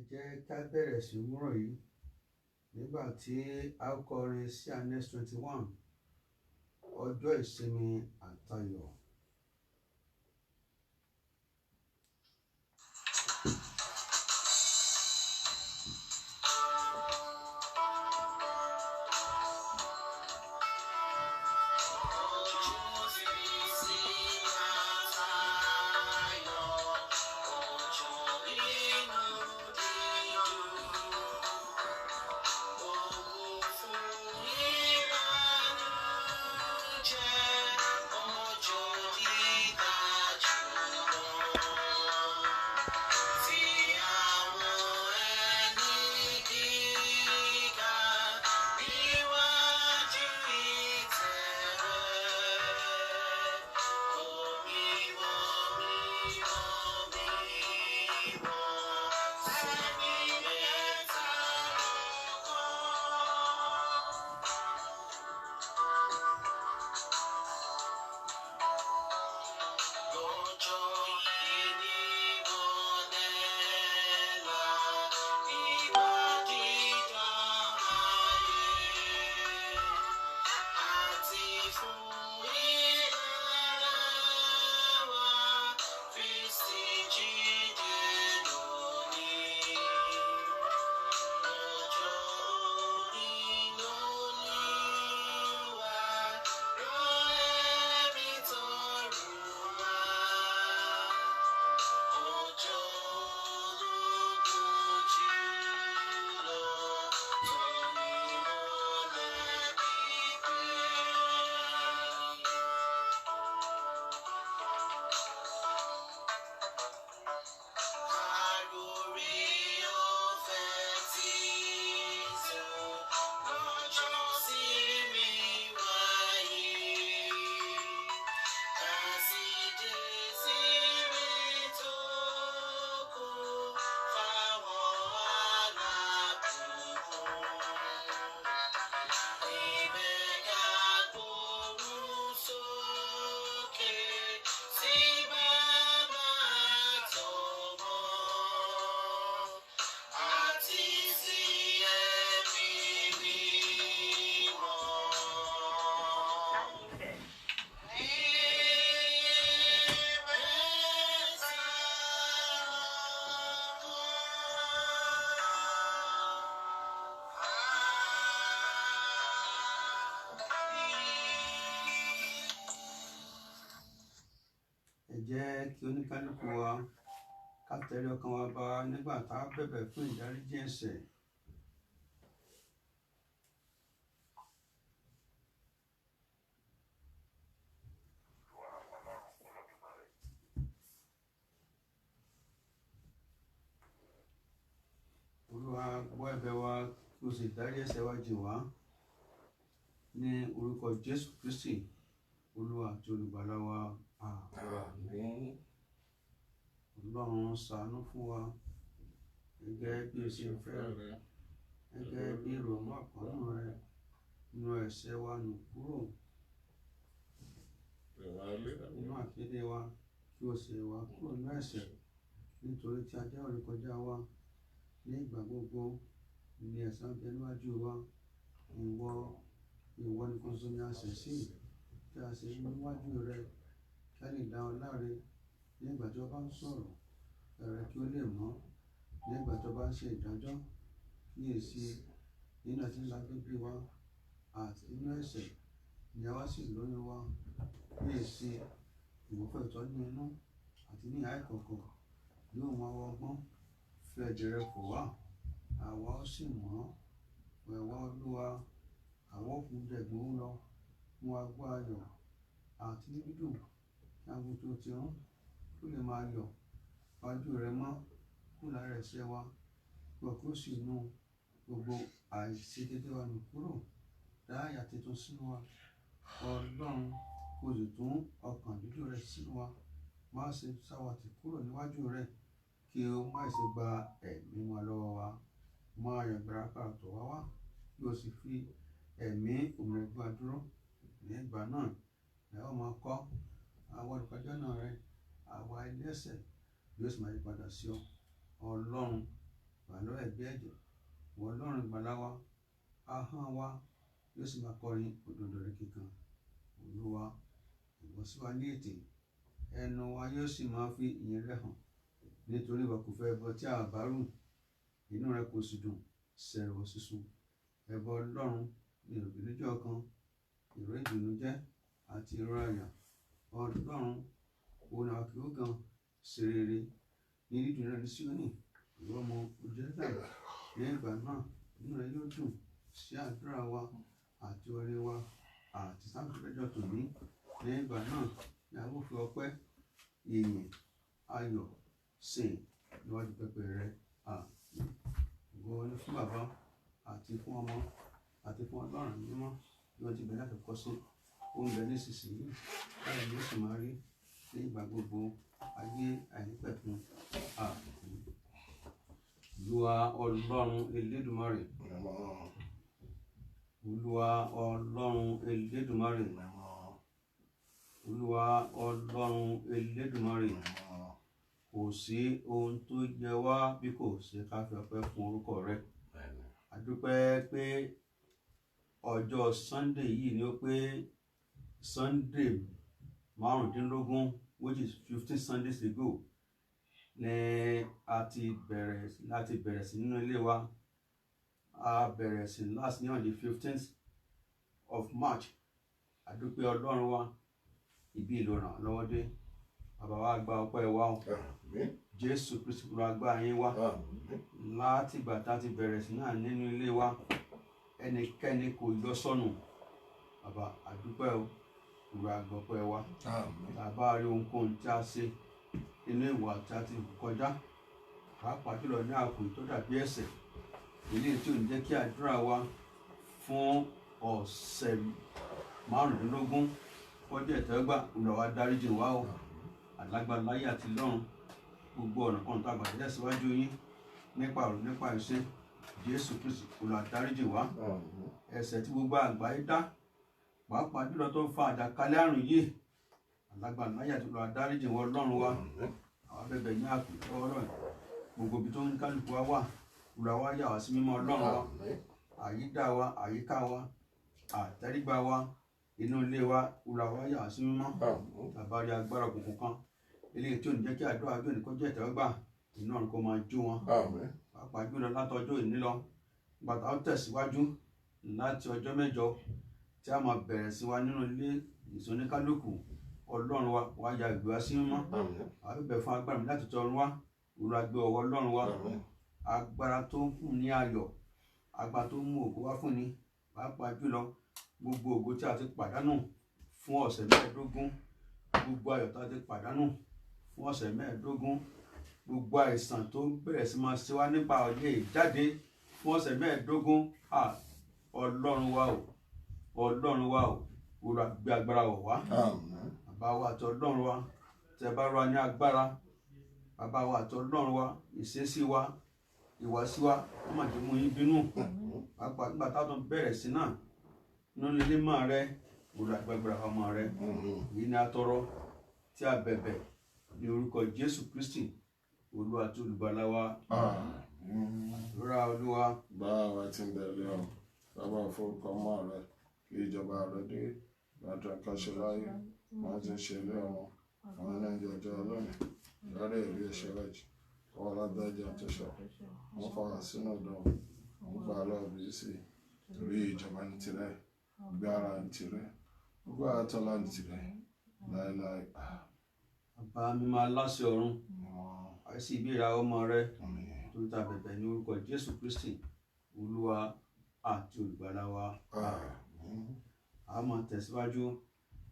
jẹ́ ká bẹ̀rẹ̀ sí múrọ̀ yìí nígbà tí a kọrin sí Psalm 21 ọjọ́ ìsinmi àtayọ̀. Jẹ́ kí oníkálukú wa ká tẹrí ọkàn wa ba nígbà tá a bẹ̀bẹ̀ fún ìdáríjì ẹ̀ṣẹ̀. Olúwa gbọ́ ẹ̀bẹ̀ wa kí o sì dárí ẹ̀ṣẹ̀ wa jì wá ní orúkọ Jésù Kristi Olúwa àti olùgbàlà wa. Àmín. Ọlọ́run ṣàánú fún wa gẹ́gẹ́ bí o ṣe fẹ́ rẹ, gẹ́gẹ́ bí ìrònú àpọ́nú rẹ, nínú ẹ̀ṣẹ̀ wa nù kúrò nínú àkéde wa, kí o sì wá kúrò nínú ẹ̀ṣẹ̀, nítorí tí a jẹ́ olùkọjá wa ní ìgbà gbogbo ní ẹ̀san bẹ níwájú wa. Ìwọ nìkan ṣoṣo ni a ṣẹ̀ sí, tí a ṣe níwájú rẹ, kí a lè dá ọ láre nígbà tí o bá ń sọ̀rọ̀, ẹ̀rẹ̀ kí ó lè mọ́ nígbà tí o bá ń ṣe ìdájọ́. Kíyèsí, nínú ẹ̀ṣẹ̀ ńlá bíbí wa àti nínú ẹ̀ṣẹ̀ ni àwa sì lóyún wa. Kíyèsí, ìwọ fẹ́ ìtọ́jú inú àti ní àìkọ̀kọ̀ yóò mú àwa ọgbọ́n, fi ẹ̀jẹ̀ rẹ fọ̀ wá, àwa ó sì mọ́. Wẹ̀ wá Olúwa, àwa ó kún dẹ̀gbọ́n lọ, mú wa gbọ́ ayọ̀ àti ní dídùn, kí àwọn tó ti rún kó lè máa yọ̀ wájú rẹ mọ́ kúrò lára ẹ̀ṣẹ̀ wa. Gbọ́ kí ó sì nú gbogbo àìṣedéédé wa nù kúrò, dá àyà tuntun sínú wa. Ọlọ́run, kó sì tún ọkàn dúdú rẹ sínú wa. Má ṣe ṣàwàtì kúrò níwájú rẹ, kí o má ṣe gba ẹ̀mí wa lọ́wọ́ wa. Máa yàgbára kára tọ̀ wá wá, kí o sì fi ẹ̀mí òmìnira gbà dúró. Ní ìgbà náà ni a ó máa kọ́ àwọn olùkọ́jọ́ náà rẹ, àwa ẹlẹ́ṣẹ̀ yóò sì máa yí padà sí ọ. Ọlọ́run, pàlọ́ ẹ̀gbẹ́ ẹ̀jẹ̀ wọ Ọlọ́run ìgbàlà wa ahọ́n wa yóò sì máa kọrin òdodo rẹ kíkan. Olúwa ìwọ sí wa ní ètè ẹnu wa yóò sì máa fi ìyìn rẹ hàn nítorí ìwọ kò fẹ́ ẹbọ tí a bá rù inú rẹ kò sì dùn sẹ̀rọ̀ sísun. Ẹbọ Ọlọ́run ní ìròbìnújẹ́ ọkàn ìró ìdùnnújẹ́ àti ìró àyà. Ọlọ́run òun àwọn kìí ó gan ṣe rere ní dídùn rẹ ní Síónì ìwọ ọmọ Jerúsálẹ́mù. Ní ìgbà náà inú rẹ yóò dùn sí àdúrà wa àti oore wa àti sáńkìlẹ́jọ́ tòní. Ní ìgbà náà ni a ó fi ọpẹ́ ìyìn ayọ̀ sìn níwájú pẹpẹ rẹ. Ògo ni fún Baba àti fún Ọmọ àti fún Ọlọ́run mímọ́ bí wọ́n ti bẹ̀rẹ̀ láti kọ́ sí ó ń bẹ nísinsìnyí báyìí ni ó sì máa rí ní ìgbà gbogbo ayé àìnípẹ̀kun. Olúwa Ọlọ́run Elédùmarè. Olúwa Ọlọ́run Elédùmarè. Olúwa Ọlọ́run Elédùmarè. Kò sí ohun tó yẹ wá bí kò ṣe ká fi ọpẹ́ fún orúkọ rẹ. A dúpẹ́ pé ọjọ́ Sunday yìí ni ó pé Sunday márùndínlógún which is 15 Sundays ago ní láti bẹ̀rẹ̀ sí nínú ilé wa. A bẹ̀rẹ̀ sí last ní on the 15th of March. A dúpẹ́ Ọlọ́run wa ibi ìlò ràn lọ́wọ́ dé. Bàbá wa gba ọpẹ́ wa o. Jésù Kristi ló agbá yín wá. Láti ìgbà tá ti bẹ̀rẹ̀ sí náà nínú ilé wa ẹnikẹ́ni kò yọ sọnù. Bàbá a dúpẹ́ o. Olúwa gba ọpẹ́ wa. Bàbá rí ohunkóhun tí a ṣe inú ìwà tí a ti kọjá pàápàá jùlọ ní àpò tó dàbí ẹ̀ṣẹ̀ ilé tí ò ní jẹ́ kí àdúrà wa fún ọ̀sẹ̀ márùndínlógún kọjá ìtẹ́wọ́gbà. Olúwa wa dáríjì wá o. Alágbára láyé àti lọ́run gbogbo ọ̀nà kan tó àgbàdo tẹ̀síwájú yín nípa ọ̀rọ̀ nípa ìṣe Jésù Kristi Olúwa dáríjì wá. Ẹ̀ṣẹ̀ tí gbogbo àgbáyé dá pàápàá jùlọ tó ń fa àjàkálẹ̀ àrùn yìí alágbára láyé àti Olúwa dáríjì wá Ọlọ́run wa. Àwọn bẹ̀bẹ̀ ní àpò Ọlọ́run gbogbo ibi tó ń kálukú wa wà Olúwa wa yà wá sí mímọ́ Ọlọ́run wa. Àyídà wa àyíká wa àtẹrígbà wa inú ilé wa Olúwa wa yà wá sí mímọ́. Bàbá rí agbára òkùnkùn kan eléyìí tí ò ní jẹ́ kí àdúrà ọjọ́ ìní kọjá ìtẹ́wọ́gbà iná ọ̀run kó máa jó wọn. Pàápàá jùlọ látọjọ́ ìní lọ bàtà ó tẹ̀síwájú láti ọjọ́ mẹ́jọ tí a máa bẹ̀rẹ̀ sí wa nínú ilé ìsọníkálùkù Ọlọ́run wa wá ya ìgbé wa sí mímọ́. Àbẹ̀bẹ̀ fún agbára mi láti tọrun wá Olúwa gbé ọwọ́ Ọlọ́run wa. Agbára tó ń fún ní ayọ̀ agbára tó ń mú ògo wá fún ni pàápàá jùlọ gbogbo ògo tí a ti pàdánù fún ọ̀sẹ̀ mẹ́ẹ̀ẹ́dógún gbogbo ayọ̀ tí a ti pàdánù fún ọ̀sẹ̀ mẹ́ẹ̀ẹ́dógún gbogbo àìsàn tó bẹ̀rẹ̀ sí máa ṣe wá nípa ọ̀lẹ́ ìjáde fún ọ̀sẹ̀ mẹ́ẹ̀ẹ́dógún. Ọlọ́run wa o Ọlọ́run wa o Olúwa gbé agbára wọ̀ wá. Bàbá wa àti Ọlọ́run wa tẹ bá rọ ní agbára. Bàbá wa àti Ọlọ́run wa ìṣesí wa ìwàsí wa wọ́n máa jẹ́ mú yín bínú. Pàápàá nígbà táwọn bẹ̀rẹ̀ sí náà nínú ilé mọ́ rẹ Olúwa gbé agbára ọmọ rẹ. Èyí ni a tọrọ tí a bẹ̀bẹ̀ ní orúkọ Jésù Kristi Olúwa àti olùgbàlà wa. Rọra Olúwa. Bá wa ti ń bẹ̀rẹ̀ ọ bàbá forúkọ mọ́ rẹ kí ìjọba rẹ dé gbàdúrà káṣẹ láyé máa ti ń ṣe ilé ọmọ àwọn ẹni ọjọ́ lónìí lórí ìrí ẹ̀ṣẹ̀ rẹ̀ jù ọwọ́ lábẹ́jẹ́ àtúnṣe wọ́n fara sínú ọ̀dọ́ wọn gba aláàbí sí torí ìjọba ní tirẹ̀ gbára ní tirẹ̀ gbogbo àtọ́lá ní tirẹ̀ láéláé. Bàbá mi máa láṣẹ ọ̀run àìsí ìbéèrè ọmọ rẹ tó ta bẹ̀bẹ̀ ní orúkọ Jésù Kristi Olúwa àti olùgbàlà wa. A máa tẹ̀síwájú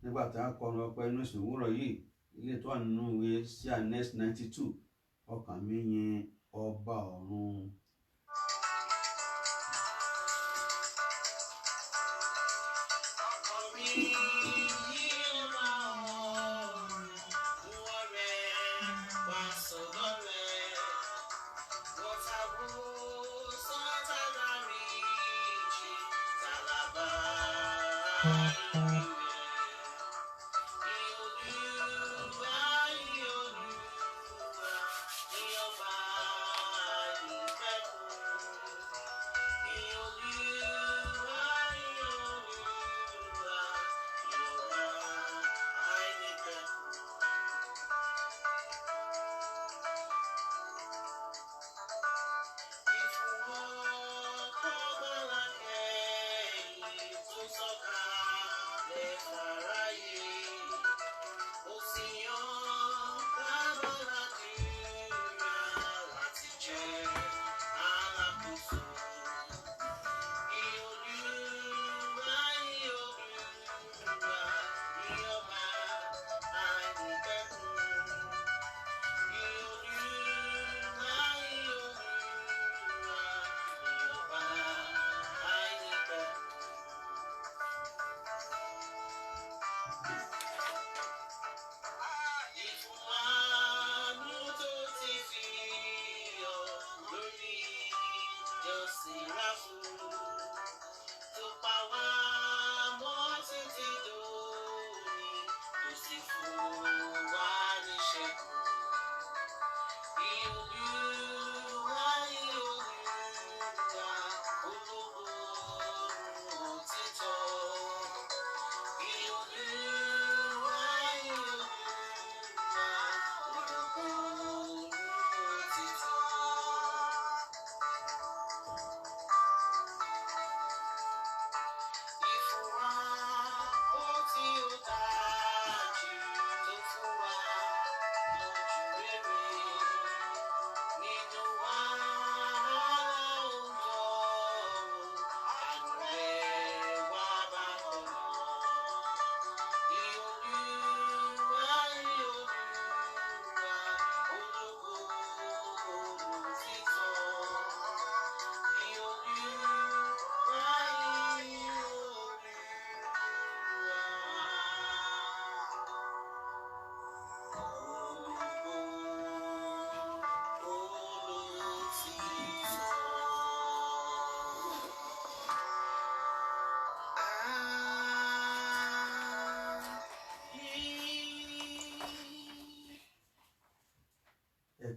nígbà tí a kọrin ọpẹ́ inú ìsìn òwúrọ̀ yìí ilé tó wà nínú ìwé Psalms 92 ọkàn mi yin ọba ọ̀run.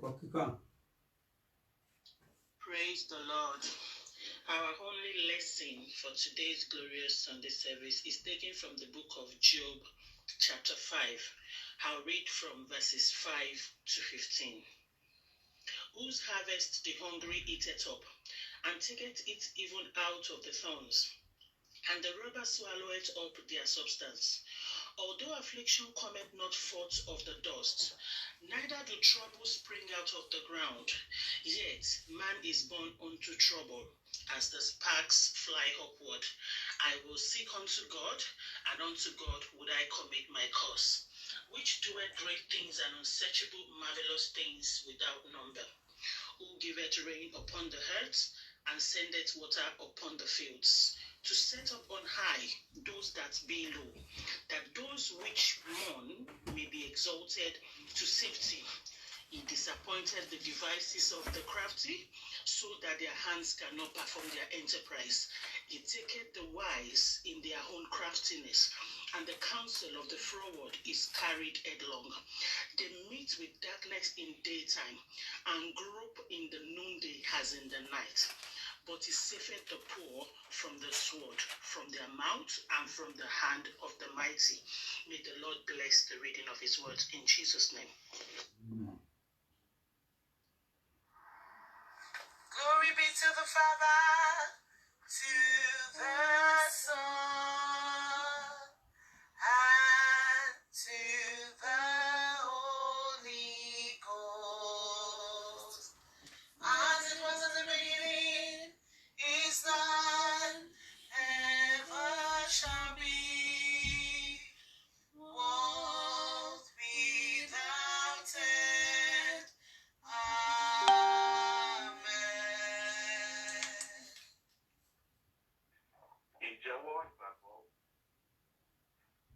ẹ̀kọ́ kíkà. Praise the Lord. Our only lesson for today's glorious Sunday service is taken from the book of Job, chapter 5. I'll read from verses 5 to 15. Whose harvest the hungry eateth up, and taketh it even out of the thorns, and the robber swalloweth up their substance. Although affliction cometh not forth of the dust, neither do trouble spring out of the ground, yet man is born unto trouble, as the sparks fly upward. I will seek unto God, and unto God would I commit my cause, which doeth great things and unsearchable marvelous things without number, who giveth rain upon the earth, and sendeth water upon the fields, to set up on high those that be low, that those which mourn may be exalted to safety. He disappointed the devices of the crafty, so that their hands cannot perform their enterprise. He taketh the wise in their own craftiness, and the counsel of the froward is carried headlong. They meet with darkness in daytime, and grope in the noonday as in the night. But he saveth the poor from the sword, from their mouth, and from the hand of the mighty. May the Lord bless the reading of his words in Jesus' name. Glory be to the Father, to the Son, and to the Holy Ghost, as it was in the beginning, is now, ever shall be, world without end. Amen. Ìjẹ́wọ́ ìgbàgbọ́,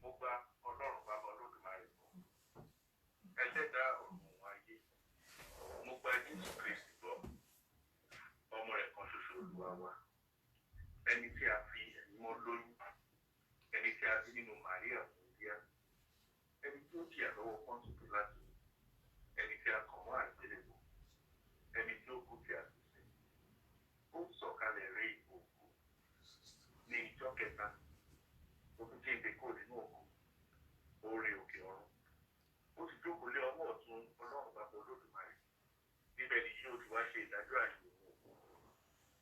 mo gba Ọlọ́run Baba Olódùmarè gbọ́, ẹlẹ́dàá ọ̀run ayé, mo gba Jésù Kristi gbọ́, ọmọ rẹ̀ kan ṣoṣo Olúwa wa, ẹni tí a fi ẹ̀mí mọ́ lóyún, ẹni tí a bí nínú Màríà Múndíá, ẹni tí ó jìyà lọ́wọ́ Pọ́ńtù Pílátù, ẹni tí a kàn mọ́ àgbélébùú, ẹni tí ó kú tí a sì sìn, ó sọ̀kalẹ̀ rí òkú ní ìjọ kẹta, ó tún jíǹde kúrò nínú òkú, ó rí òkè ọ̀run, ó sì jókòó lé ọwọ́ ọ̀tún Ọlọ́run Baba Olódùmarè, níbẹ̀ ni yóò ti wá ṣe ìdájọ́ àyè òun.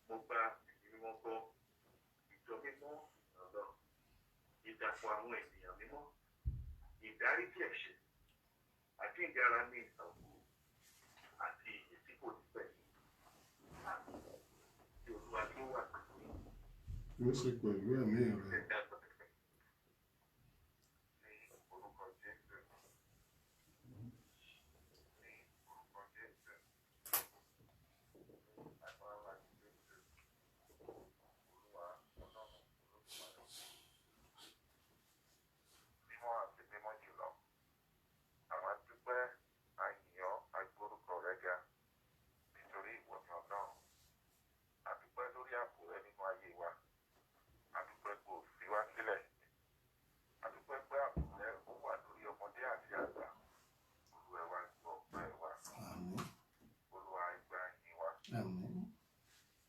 Mo gba ìdí mímọ́ gbọ́, ìjọ mímọ́ Ọlọ́run, ìdàpọ̀ àwọn ènìyàn mímọ́, ìdáríjì ẹ̀ṣẹ̀, àjíǹde ara ní ìsànkú, àti ìyè tí kò ní pẹ̀lú. Tí Olúwa tí ó wà pẹ̀lú yín. Ó sì pẹ̀lú ẹ̀mí rẹ̀. Ní orúkọ Jésù. Ní orúkọ Jésù. Agbára Jésù. Olúwa Ọlọ́run Olódùmarè. Mímọ́ àti mímọ́ jùlọ. Àwọn dúpẹ́ àyìnyọ́ agbórúkọ rẹ̀ ga nítorí ìwọ ni Ọlọ́run. A dúpẹ́ lórí ààbò rẹ nínú ayé wa. A dúpẹ́ kò fi wá sílẹ̀. A dúpẹ́ pé ààbò rẹ ó wà lórí ọmọdé àti àgbà. Olúwa wa gbọ́ ọpẹ́ wa. Àmín. Olúwa gba ìyìn wa. Àmín.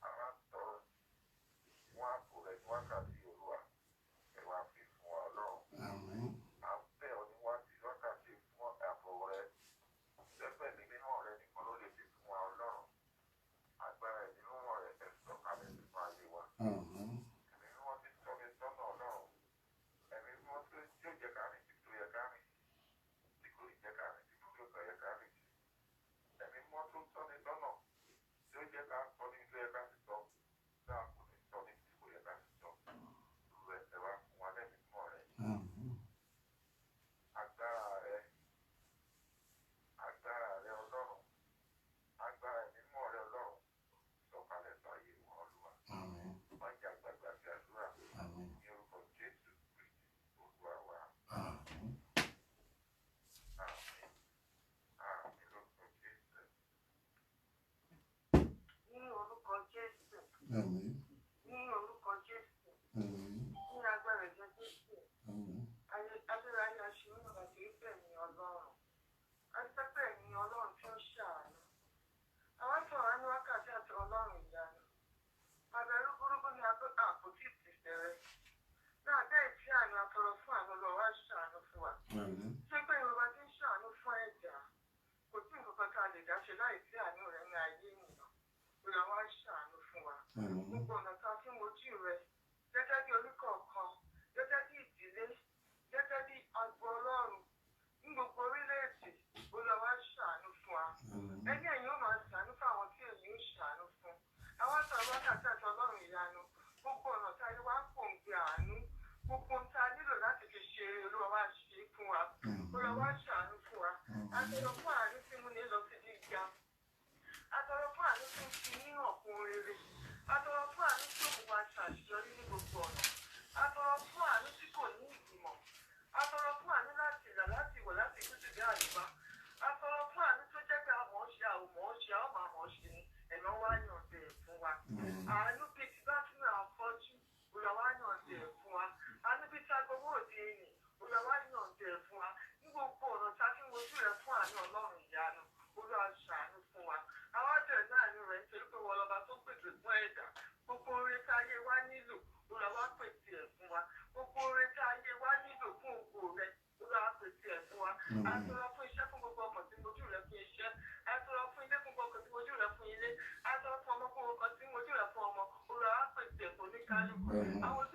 Àwọn tọrọ wọn ààbò rẹ ní wákàtí Olúwa. Ẹ wá fi fún wa Ọlọ́run. Àmín. À ń bẹ̀ ọ́ ní wákàtí fún ààbò rẹ. Lẹ́gbẹ̀ẹ́ mi nínú rẹ nìkan ló lè fi fún wa Ọlọ́run. Agbára ẹ̀ nínú rẹ ẹ̀ sọ̀kalẹ̀ nínú ayé wa. Àmín. Ẹ̀mí mímọ́ ti tọ́ mi sọ́nà Ọlọ́run. Ẹ̀mí mímọ́ tó yóò jẹ́ ká rìn tí tó yẹ ká rìn. Tí kò ní jẹ́ ká rìn tí kò yẹ ká rìn. Ẹ̀mí mímọ́ tó tọ́ mi sọ́nà tí ó jẹ́ ká sọ ní tó yẹ ká sì sọ. Náà kò ní sọ ní tí kò yẹ ká sì sọ. Olú ẹ̀sẹ̀ wa fún wa lẹ́mìí mímọ́ rẹ. Àmín. Agbára rẹ Ọlọ́run. Agbára ẹ̀mí mímọ́ rẹ Ọlọ́run. Sọ̀kalẹ̀ sọ ayé wọn Olúwa. Àmín. Má jẹ́ àgbàgbà sí àdúrà. Àmín. Ní orúkọ Jésù Kristi Olúwa wa. Àmín. Àmín. Àmín lórúkọ Jésù. Ní orúkọ Jésù, Àmín. ní orúkọ Jésù, Àmín. ní agbára ẹ̀jẹ̀ Jésù, Àmín. ayérayé aṣèwé ọ̀gá kìí bẹ̀ ní Ọlọ́run. Adúpẹ́ ní Ọlọ́run tí ó ṣàánú. ṣàánú fún wa. Àmín. Ṣé pé Yorùbá ti ń ṣàánú fún ẹ̀dá? Kò sí nǹkan kan tá a lè dá ṣe láì sí àánú rẹ̀ ní ayé ènìyàn. Olúwa wá ṣàánú fún wa. Àmín. Gbogbo ọ̀nà tá a fi ń wojú rẹ̀, gẹ́gẹ́ bí oníkọ̀ọ̀kan, gẹ́gẹ́ bí ìdílé, gẹ́gẹ́ bí agbo Ọlọ́run, ní gbogbo orílẹ̀-èdè, Olúwa wá ṣàánú fún wa. Àmín. Ẹni ẹ̀yin ó máa ṣàánú fún àwọn tí èyí ń ṣàánú fún. Àwọn sọ̀rọ̀ wákàtí àti Ọlọ́run ìyanu, gbogbo ọ̀nà tá a yẹ wá ń pòǹgbẹ àánú, gbogbo ohun tá a nílò láti fi ṣe Olúwa wá ṣe fún wa. Olúwa wá ṣàánú fún wa. Àtọ̀rọ̀ fún àánú tí mú ní lọ sí gíga. Àtọ̀rọ̀ fún àánú tí ń fi ní ọ̀kun rere. Àtọ̀rọ̀ fún àánú tí ó mú wa ṣàṣeyọrí ní gbogbo ọ̀nà. Àtọ̀rọ̀ fún àánú tí kò ní ìgbìmọ̀. Àtọ̀rọ̀ fún àánú láti ìlà láti ìwọ̀ láti gúúsù dé àríwá. Àtọ̀rọ̀ fún àánú tó jẹ́ pé àmọ́ ṣe àwòmọ́ ṣe àwọn máa mọ̀ ṣe ni ẹ̀mọ́ wá yàn bẹ̀ fún wa. Àánú bíi ti bá tún àfọ́jú, Olúwa wá yàn bẹ̀ fún wa. Àánú bíi ti agbowó òde ènì, Olúwa wá yàn bẹ̀ fún wa. Ní gbogbo ọ̀nà tá a fi ń wojú rẹ̀ fún àánú Ọlọ́run ìyanu, Olúwa ṣàánú fún wa. Àwọn àjọ ìdáàánú rẹ̀ nítorí pé wọ́n lọ́ba tó pèsè fún ẹ̀dá. Gbogbo oore tá ayé wa nílò, Olúwa wá pèsè ẹ̀ fún wa. Gbogbo oore tá ayé wa nílò fún ògo rẹ̀, Olúwa wá pèsè ẹ̀ fún wa. Àtọ̀rọ̀ fún iṣẹ́ fún gbogbo ọkọ̀ tí mojú rẹ̀ fún iṣẹ́. Àtọ̀rọ̀ fún ilé fún gbogbo ọkọ̀ tí mojú rẹ̀ fún ilé. Àtọ̀rọ̀ fún ọmọ fún ọkọ̀ tí mojú rẹ̀ fún ọmọ. Olúwa wá pèsè ẹ̀ fún oníkálukú. Àwọn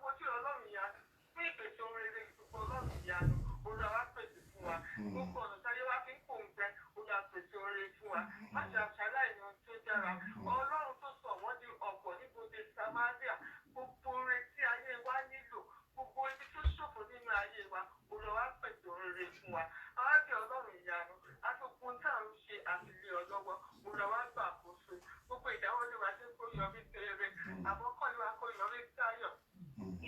ojú Ọlọ́run ìyanu, fún ìpèsè ohun rere gbogbo Ọlọ́run ìyanu, Olúwa wá pèsè fún wa. Gbogbo ọ̀nà táyé wá fi ń pòǹgbẹ, Olúwa pèsè ohun rere fún wa. Má ṣe àṣàláì ní ohun tó dára. Ọlọ́run tó sọ wọ́n di ọ̀pọ̀ ní gbogbo Samaria. Gbogbo oore tí ayé wa nílò, gbogbo ibi tó ṣòfò nínú ayé wa, Olúwa wá pèsè ohun rere fún wa. Àwọn àjọ Ọlọ́run ìyanu, àtòkùn tá à ń ṣe àfilé ọlọ́wọ́, Olúwa wá gbà àkóso. Gbogbo ìdáwọ́lé wa tí kò yọrí tẹ́rẹ́, àmọ́kànlé wa kò yọrí táyọ̀.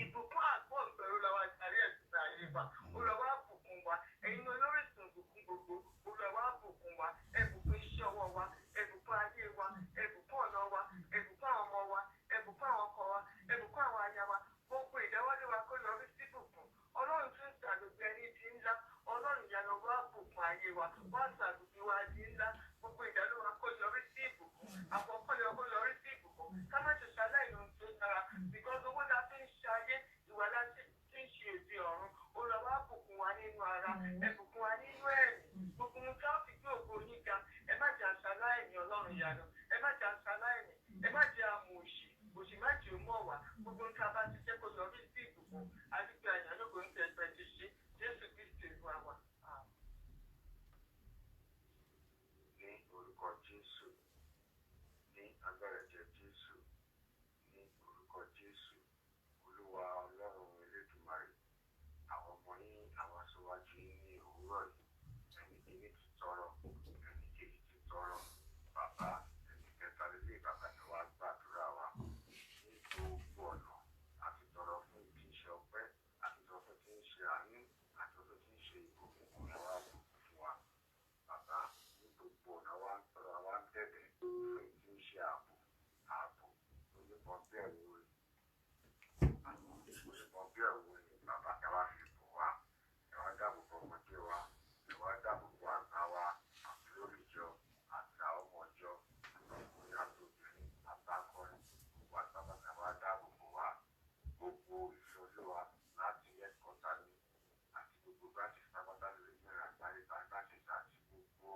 Ìbùkún àgbọ̀ ìbẹ̀rù la wa darí ẹ̀sìn ayé wa. Olúwa wá bùkún wa. Ẹ̀yin olórísun ìbùkún gbogbo, Olúwa wá bùkún wa. Ẹ̀bùkún iṣẹ́ ọwọ́ wa, ẹ̀bùkún ayé wa, ẹ̀bùkún ọ̀nà wa, ẹ̀bùkún àwọn ọmọ wa, ẹ̀bùkún àwọn ọkọ wa, ẹ̀bùkún àwọn aya wa. Gbogbo ìdáwọ́lé wa kó yọrí sí bùkún. Ọlọ́run tún ṣàgbégbé ẹni di ńlá. Ọlọ́run ìyanu wá bùkún ayé wa. Wá ṣàgbégbé wa di ńlá. Gbogbo ìdálé wa kó yọrí sí ìbùkún. Àkọ́kọ́lé wa kó yọrí sí ìbùkún. Ká má ṣe ṣaláì ohun tó dára. Because owó la fi ń ṣe ayé, ìwà la ti ń ṣe èdè ọ̀run. Olúwa wá bùkún wa nínú ara. Ẹ bùkún wa nínú ẹ̀mí. Gbogbo ohun tí a fi gbé ògo yín ga. Ẹ má jẹ́ àṣàláì ní Ọlọ́run ìyanu. Ẹ má jẹ́ àṣàláì ní. Ẹ má jẹ́ àmọ̀ òṣì. Òṣì má jẹ́ mọ̀ wá. Gbogbo ohun tí a bá ti jẹ́ kó yọrí sí ìbùkún. Adúgbò àyàn lóko ń tẹ̀ ẹgbẹ́ ti ṣe. Jésù Kristi ìwà wa. Ní orúkọ Jésù, ní agbára ẹ̀jẹ̀ Jésù, ní orúkọ Jésù, Olúwa Ọlọ́run Elédùmarè, àwọn ọmọ yín, àwọn aṣáájú yín ní òwúrọ̀ yìí, ẹni kìíní ti tọrọ, ẹni kejì ti tọrọ, bàbá, ẹni kẹta lélẹ̀ bàbá ni wàá gbàdúrà wa. Ní gbogbo ọ̀nà, àti tọrọ fún ìdí iṣẹ́ ọpẹ́, àti tọrọ fún tí ń ṣe àánú, àti tọrọ tí ń ṣe ìbùkún ẹ̀ wá bùkún fún wa. Bàbá, ní gbogbo ọ̀nà wa ń tọrọ wa ń bẹ̀bẹ̀ fún ìdí iṣẹ́ ààbò, ààbò, onípọ̀ bẹ́ẹ̀ wo ni, onípọ̀ bẹ́ẹ̀ wo ni bàbá ẹ wá fi bò wá, ẹ wá dáàbò bo ọmọdé wa, ẹ wá dáàbò bo àgbà wa, àti lórí ìjọ, àti àwọn ọmọ ìjọ, àtọkùnrin àtobìnrin, àtàkọrin, gbogbo àgbàbà ẹ wá dáàbò bo wá. Gbogbo ìfẹ́ Olúwa láti ẹ̀kọ́ta ní àti gbogbo báńkì pápátá lórí mẹ́rin àgbáyé báńkì àti gbogbo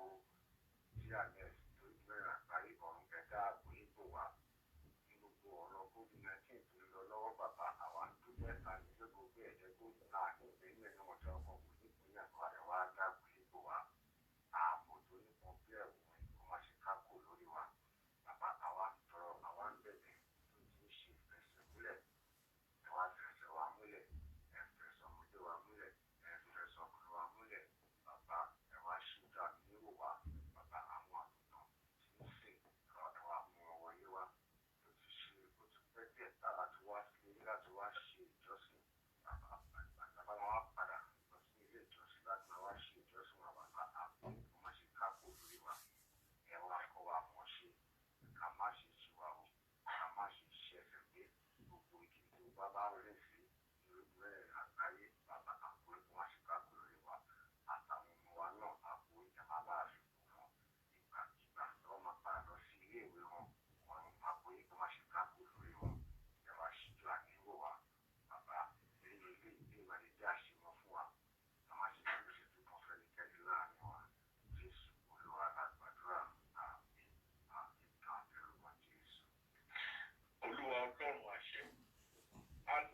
tí àmì ẹ̀sìn lórí mẹ́rin àgbáyé ọ̀run ẹ̀dá ààbò ìbò wá. Ní gbogbo ọ̀rọ̀ COVID-19 tó ń lọ lọ́wọ́ bàbá àwọn àdúgbò ẹ̀ka ní gbogbo ẹ̀jẹ̀ gbòòrò náà ní ìpínlẹ̀ náà wọ́n ti ọkọ̀ kò ní ìpínlẹ̀ àgbà rẹ̀ wá dáàbò ìbò wá. Ààbò tó nípọn bí ẹ̀wọ̀n kó má ṣe kákò lórí wa. Bàbá àwa ń tọrọ àwa ń bẹ̀bẹ̀ tó ti ń ṣe ìfẹsẹ̀múlẹ̀. Ẹ wá fẹsẹ̀ wa múlẹ̀, ẹ fẹsẹ̀ ọmọdé wa múlẹ̀, ẹ fẹsẹ̀ ọkùnrin wa múlẹ̀. Bàbá ẹ wá ṣíjú àmì níwò wa. Bàbá àwọn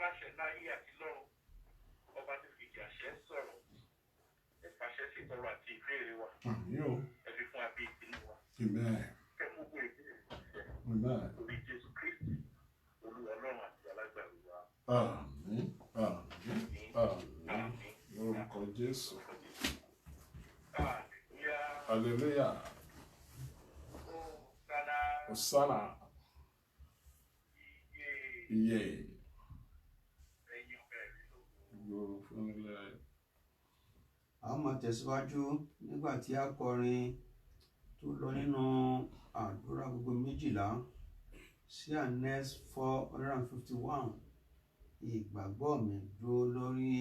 láṣẹ láyé àti lọ́run ọba tó fi àṣẹ sọ̀rọ̀ ẹ fàṣẹ sí ìtọrọ àti ìbéèrè wa Àmín o. ẹ fi fún abí ìpinnu wa Amen. kẹ mú gbogbo ìbéèrè ṣẹ Amen. lórí Jésù Kristi olúwa ọlọ́run àti alágbàwí wa. Àmín. Àmín. Àmín. Lórúkọ Jésù. Hallelujah. Hosanna. Iye. Gbòòrò fún ilé ayé. A máa tẹ̀síwájú nígbà tí akọrin tó lọ nínú àdúrà gbogbo méjìlá sí Anes 451 ìgbàgbọ́ mi dúró lórí.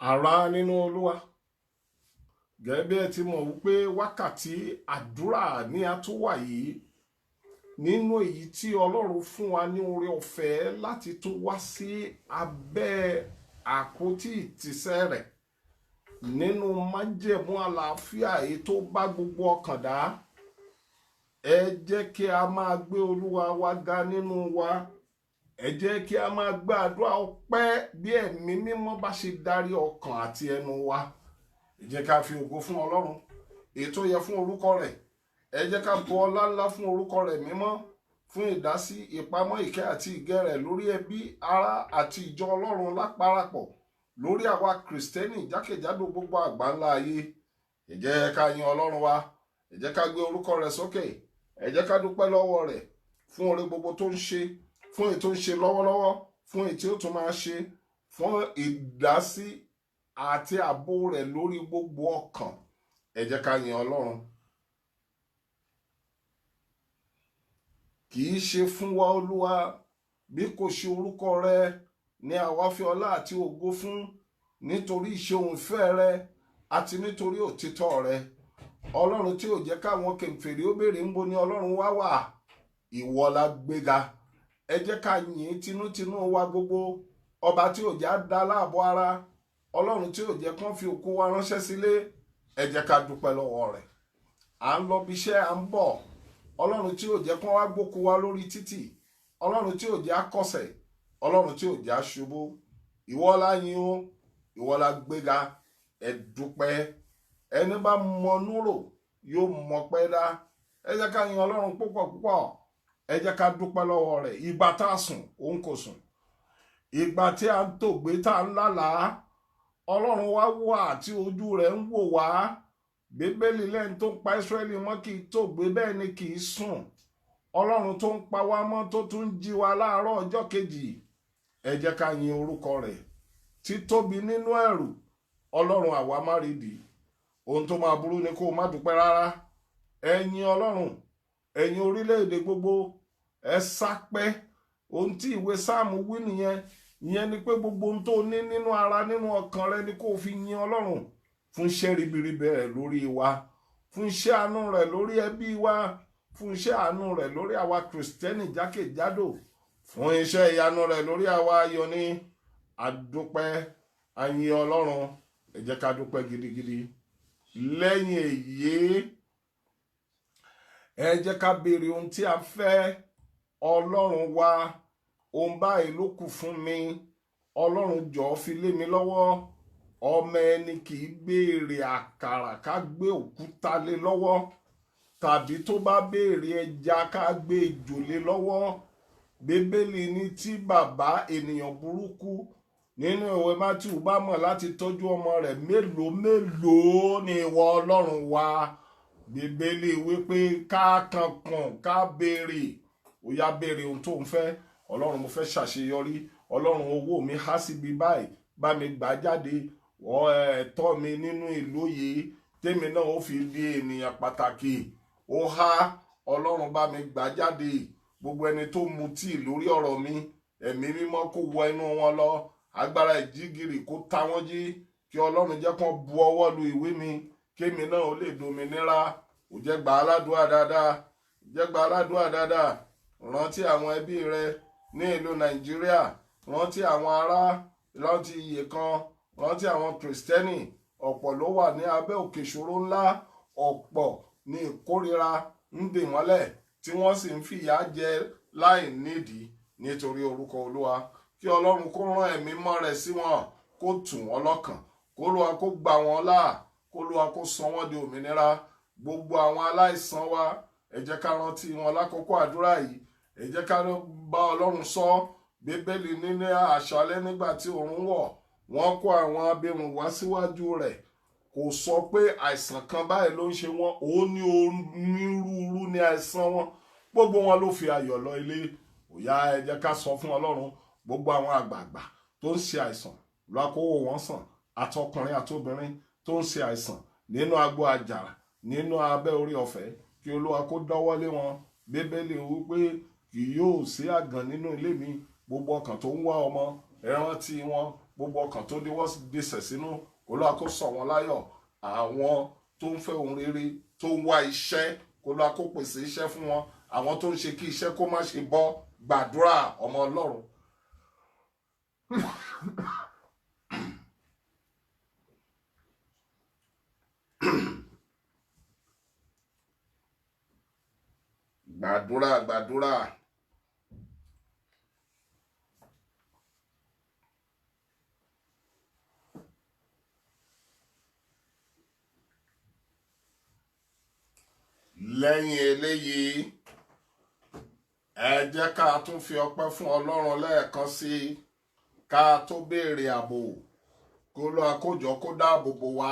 ará nínú Olúwa, gẹ́gẹ́ bí ẹ ti mọ̀ wípé wákàtí àdúrà ní a tún wà yìí, nínú èyí tí Ọlọ́run fún wa ní oore ọ̀fẹ́ láti tún wá sí abẹ́ àpótí ìtìsẹ̀ rẹ̀ nínú májẹ̀mú àlàáfíà èyí tó bá gbogbo ọkàn dá. Ẹ jẹ́ kí a máa gbé Olúwa wa ga nínú wa. Ẹ jẹ́ kí a máa gbé àdúrà ọpẹ́ bí ẹ̀mí mímọ́ bá ṣe darí ọkàn àti ẹnu wa. Ẹ jẹ́ ká fi ògo fún Ọlọ́run èyí tó yẹ fún orúkọ rẹ̀. Ẹ jẹ́ ká bu ọlá ńlá fún orúkọ rẹ̀ mímọ́, fún ìdásí, ìpamọ́, ìkẹ́ àti ìgẹ́ rẹ̀ lórí ẹbí, ará àti ìjọ Ọlọ́run lápárapọ̀, lórí àwa Kristẹni jákèjádò gbogbo àgbáńlá ayé. Ẹ jẹ́ ká yin Ọlọ́run wa. Ẹ jẹ́ ká gbé orúkọ rẹ̀ sókè. Ẹ jẹ́ ká dúpẹ́ lọ́wọ́ rẹ̀ fún oore gbogbo tó ń ṣe, fún èyí tó ń ṣe lọ́wọ́lọ́wọ́, fún èyí tí ó tún máa ṣe, fún ìdásí àti ààbò rẹ̀ lórí gbogbo ọkàn. Ẹ jẹ́ ká yin Ọlọ́run. Kì í ṣe fún wa Olúwa, bí kò ṣe orúkọ rẹ ni àwa fi ọlá àti ògo fún, nítorí ìṣeun ìfẹ́ rẹ àti nítorí òtítọ́ rẹ. Ọlọ́run tí ò jẹ́ káwọn kèfèrí ó béèrè ńbo ni Ọlọ́run wá wà, ìwọ la gbéga. Ẹ jẹ́ ká yìn tinútinú wa gbogbo, ọba tí ò jẹ́ dá láàbọ̀ ara, Ọlọ́run tí ò jẹ́ kán fi òkú wa ránṣẹ́ sílé. Ẹ jẹ́ ká dúpẹ́ lọ́wọ́ rẹ̀. À ń lọ bí iṣẹ́, à ń bọ̀. Ọlọ́run tí ò jẹ́ kán wá gbókú wa lórí títì, Ọlọ́run tí ò jẹ́ akọ́sẹ̀, Ọlọ́run tí ò jẹ́ aṣubú. Ìwọ la yìn o, ìwọ la gbéga. Ẹ dúpẹ́. Ẹni bá mọnú rò yóò mọpẹ́ dá. Ẹ jẹ́ ká yin Ọlọ́run púpọ̀ púpọ̀. Ẹ jẹ́ ká dúpẹ́ lọ́wọ́ rẹ̀. Ìgbà tá a sùn òun kò sùn, ìgbà tí a ń tògbé tá a ń lálàá, Ọlọ́run wá wà tí ojú rẹ̀ ń wò wá. Bíbélì lẹ́ni tó ń pa Ísírẹ́lì mọ́ kì í tògbé, bẹ́ẹ̀ ni kì í sùn. Ọlọ́run tó ń pa wá mọ́ tó tún ń jí wa láàárọ̀ ọjọ́ kejì. Ẹ jẹ́ ká yin orúkọ rẹ̀. Títóbi nínú ẹ̀rù, Ọlọ́run àwa má rídìí. Ohun tó máa burú ni kó o má dúpẹ́ rárá. Ẹ yin Ọlọ́run, ẹ̀yin orílẹ̀-èdè gbogbo, ẹ sápẹ́. Ohun tí ìwé Sáàmù wí nìyẹn. Ìyẹn ni pé gbogbo ohun tó ní nínú ara, nínú ọkàn rẹ ni kó o fi yin Ọlọ́run fún iṣẹ́ ribiribi rẹ̀ lórí wa, fún iṣẹ́ àánú rẹ̀ lórí ẹbí wa, fún iṣẹ́ àánú rẹ̀ lórí àwa Kristẹni jákèjádò, fún iṣẹ́ ìyanu rẹ̀ lórí àwa ayọ̀ni. Adúpẹ́, a yin Ọlọ́run. Ẹ jẹ́ ká dúpẹ́ gidigidi. Lẹ́yìn èyí, ẹ jẹ́ ká béèrè ohun tí a fẹ́. Ọlọ́run wa, ohun báyìí ló kù fún mi. Ọlọ́run jọ̀ọ́ fi lé mi lọ́wọ́. Ọmọ ẹni kì í béèrè àkàrà ká gbé òkúta lé lọ́wọ́, tàbí tó bá béèrè ẹja ká gbé ejò lé lọ́wọ́. Bíbélì ní tí bàbá ènìyàn burúkú nínú ìwé Mátíù bá mọ̀ láti tọ́jú ọmọ rẹ̀, mélòó mélòó ni ìwọ Ọlọ́run wa. Bíbélì wípé ká kankun, ká béèrè. Ó yá béèrè ohun tó ń fẹ́. Ọlọ́run, mo fẹ́ ṣàṣeyọrí. Ọlọ́run, owó mi há síbi báyìí, bá mi gbà jáde. Ẹ̀tọ́ mi nínú ìlú yìí tèmi náà ó fi di ènìyàn pàtàkì, ó há. Ọlọ́run, bá mi gbà jáde. Gbogbo ẹni tó mutí lórí ọ̀rọ̀ mi, ẹ̀mí mímọ́ kó wọ inú wọn lọ. Agbára ìjígìrì kó ta wọ́n jí. Kí Ọlọ́run jẹ́ kán bu ọwọ́ lu ìwé mi, kémi náà ó lè dominira. Ó jẹ́ gbà aládùúrà dáadáa. Jẹ́ gbà aládùúrà dáadáa. Rántí àwọn ẹbí rẹ ní ìlú Nàìjíríà. Rántí àwọn ará, rántí iye kan, rántí àwọn Kristẹni. Ọ̀pọ̀ ló wà ní abẹ́ òkè ìṣòro ńlá. Ọ̀pọ̀ ní ìkórira ń dè mọ́lẹ̀, tí wọ́n sì ń fìyà jẹ láì nídìí nítorí orúkọ Olúwa. Kí Ọlọ́run kó rán ẹ̀mí mọ́ rẹ̀ sí wọn, kó tù wọ́n lọ́kàn, kó Olúwa kó gbà wọ́n là, kó Olúwa kó sọ wọ́n di òmìnira. Gbogbo àwọn aláìsàn wa, ẹ jẹ́ ká rántí wọn lákòókò àdúrà yìí. Ẹ jẹ́ ká bá Ọlọ́run sọ. Bíbélì ní ní àṣálẹ́ nígbà tí oòrùn wọ̀, wọ́n kó àwọn abirùn wá síwájú rẹ̀. Kò sọ pé àìsàn kan báyìí ló ń ṣe wọ́n, ó ní onírúurú ní àìsàn wọn. Gbogbo wọn ló fi ayọ̀ lọ ilé. Ó yá, ẹ jẹ́ ká sọ fún Ọlọ́run. Gbogbo àwọn àgbààgbà tó ń ṣe àìsàn, lọ kó wò wọ́n sàn. Àtọkùnrin àtobìnrin tó ń ṣe àìsàn nínú agbo àjàrà, nínú abẹ́ orí ọ̀fẹ́, kí Olúwa kó dọ́wọ́lé wọn. Bíbélì wípé kì yóò sí àgàn nínú ilé mi. Gbogbo ọkàn tó ń wá ọmọ, ẹ rántí wọn. gbogbo ọkàn tó díwọ́ dìṣẹ̀ sínú Olúwa kó sọ wọn láyọ̀, àwọn tó ń fẹ́ ohun rere tó ń wá iṣẹ́ Olúwa kó pèsè iṣẹ́ fún wọn, àwọn tó ń ṣe kí iṣẹ́ kó má ṣe bọ́, gbàdúrà ọmọ Ọlọ́run. gbàdúrà. Lẹ́yìn eléyìí, ẹ jẹ́ ká tún fi ọpẹ́ fún Ọlọ́run lẹ́ẹ̀kan sí i, ká tó béèrè ààbò kó lọ àkójọ kó dáàbò bò wá.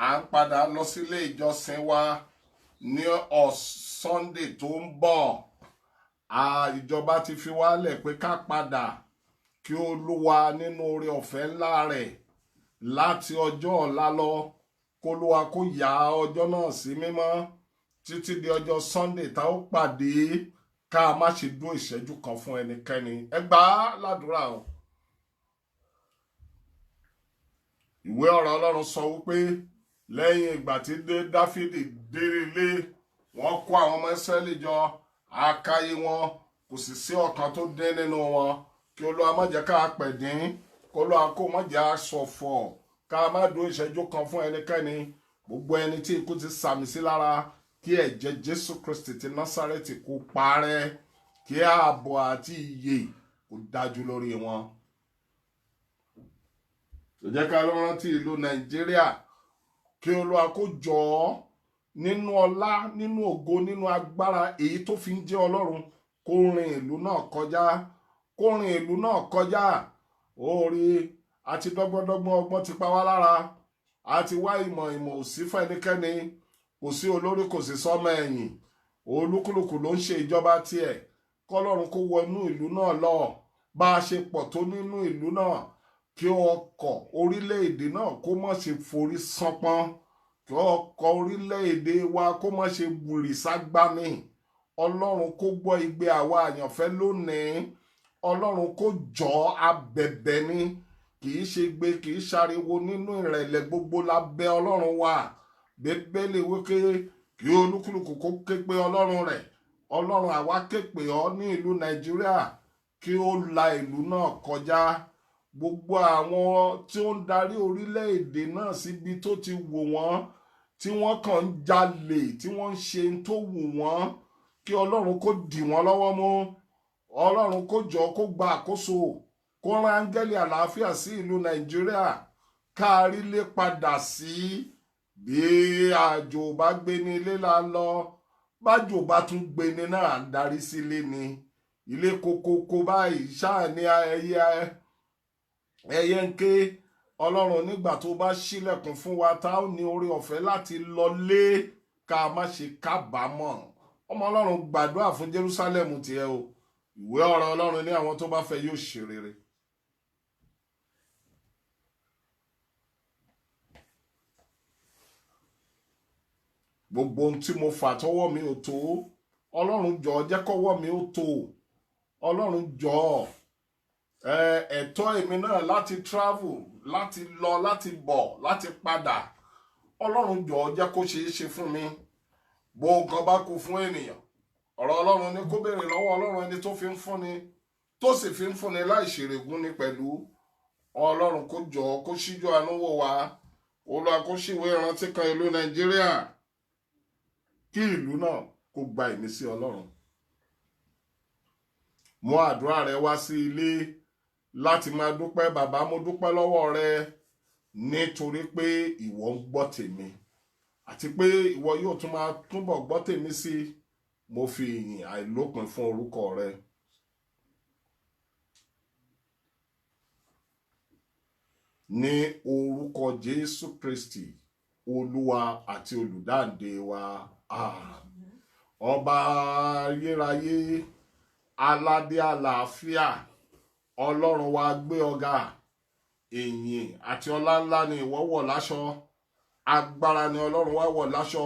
À ń padà lọ sílé ìjọsìn wa ní Sunday tó ń bọ̀. Ìjọba ti fi wálẹ̀ pé ká padà kí Olúwa nínú oore ọ̀fẹ́ ńlá rẹ̀ láti ọjọ́ ọ̀la lọ kó Olúwa kó yà ọjọ́ náà sí mímọ́ títí di ọjọ́ Sunday tá ó pàdé, ká má ṣe dúró ìṣẹ́jú kan fún ẹnikẹ́ni. Ẹ gbà á ládùúrà o. Ìwé ọ̀rọ̀ Ọlọ́run sọ wípé lẹ́yìn ìgbà tí Dáfídì délé ilé, wọ́n kó àwọn ọmọ Ísírẹ́lì jọ, àkáyé wọn kò sì sí ọ̀kan tó dín nínú wọn. Kí Olúwa má jẹ́ ká pẹ̀dín, kí Olúwa kó má jẹ́ aṣọ̀fọ̀, ká má dúró ìṣẹ́jú kan fún ẹnikẹ́ni. Gbogbo ẹni tí ikú ti sàmì sí lára, kí ẹ̀jẹ̀ Jésù Kristi ti Násárẹ́tì kó parẹ́, kí ààbò àti ìyè kó dájú lórí wọn. Tó jẹ́ ká lọ rántí ìlú Nàìjíríà, kí Olúwa kó jọ̀ọ́ nínú ọlá, nínú ògo, nínú agbára èyí tó fi ń jẹ́ Ọlọ́run, kó rin ìlú náà kọjá, kó rin ìlú náà kọjá. Orí àti dọ́gbọ́ndọ́gbọ́n ọgbọ́n ti pa wá lára, àti wá ìmọ̀ ò sí fún ẹnikẹ́ni, kò sí olórí kò sí sọ́mọ ẹ̀yìn, olúkúlùkù ló ń ṣe ìjọba tiẹ̀. Kọ́lọ́run kó wọ inú ìlú náà lọ, bá a ṣe pọ̀ tó nínú ìlú náà, kí ọkọ̀ orílẹ̀-èdè náà kó má ṣe forí sánpọ́n, kí ọkọ̀ orílẹ̀-èdè wa kó má ṣe wùrì ságbámi. Ọlọ́run kó gbọ́ igbe àwa àyànfẹ́ lónìí. Ọlọ́run kó jọ̀ọ́, abẹ̀bẹ̀ ni, kì í ṣe gbé, kì í ṣariwo, nínú ìrẹ̀lẹ̀ gbogbo la bẹ̀ Ọlọ́run wa. Bíbélì wípé kí olúkúlùkù kó ké pe Ọlọ́run rẹ̀. Ọlọ́run àwa ké pè ọ́ ní ìlú Nàìjíríà, kí ó la ìlú náà kọjá. Gbogbo àwọn tí ó ń darí orílẹ̀-èdè náà síbi tó ti wù wọ́n, tí wọ́n kàn ń jalè, tí wọ́n ń ṣe tó wù wọ́n, kí Ọlọ́run kó dì wọ́n lọ́wọ́ mú. Ọlọ́run kó jọ kó gba àkóso, kó rán áńgẹ́lì àlàáfíà sí ìlú Nàìjíríà, kárí lé padà sí. Bí àjò bá gbé ní ilé la lọ, bájò bá tún gbé ní náà darí sílé ni. Ilé kokoko báyìí ṣáà ní ẹyẹ ń ké. Ọlọ́run nígbà tó bá ṣílẹ̀kùn fún wa, tá ó ní oore ọ̀fẹ́ láti lọlé, ká má ṣe kábàámọ̀. Ọmọ Ọlọ́run gbàdúrà fún Jerúsálẹ́mù tiẹ̀ o. Ìwé ọ̀rọ̀ Ọlọ́run ní àwọn tó bá fẹ́ yóò ṣe rere. Gbogbo ohun tí mo fà tọwọ́ mi ò tó, Ọlọ́run jọ̀ọ́ jẹ́ kọ́wọ́ mi ó tó. Ọlọ́run jọ̀ọ́, ẹ̀tọ́ èmi náà láti travel, láti lọ, láti bọ̀, láti padà. Ọlọ́run jọ̀ọ́ jẹ́ kó ṣeé ṣe fún mi. Bó nǹkan bá kù fún ènìyàn, ọ̀rọ̀ Ọlọ́run ni kó béèrè lọ́wọ́ Ọlọ́run ẹni tó fi ń fúnni, tó sì fi ń fúnni láì ṣèrègùn ni pẹ̀lú. Ọlọ́run kó jọ̀ọ́ kó ṣíjú àánú wò wá. Olúwa kó ṣíwé ìrántí kan ìlú Nàìjíríà, kí ìlú náà kó gba ìmísí Ọlọ́run. Mú àdúrà rẹ wá sí ilé láti máa dúpẹ́. Bàbá, mo dúpẹ́ lọ́wọ́ rẹ nítorí pé ìwọ ń gbọ́ tèmi, àti pé ìwọ yóò tún máa túbọ̀ gbọ́ tèmi sí. Mo fi ìyìn àìlópin fún orúkọ rẹ. Ní orúkọ Jésù Kristi, Olúwa àti olùdáǹdè wa. Àmín. Ọba ayérayé, aládé àlàáfíà, Ọlọ́run wa gbé ọ̀gá. Ìyìn àti ọlá ńlá ni ìwọ wọ̀ láṣọ. Agbára ni Ọlọ́run wa wọ̀ láṣọ.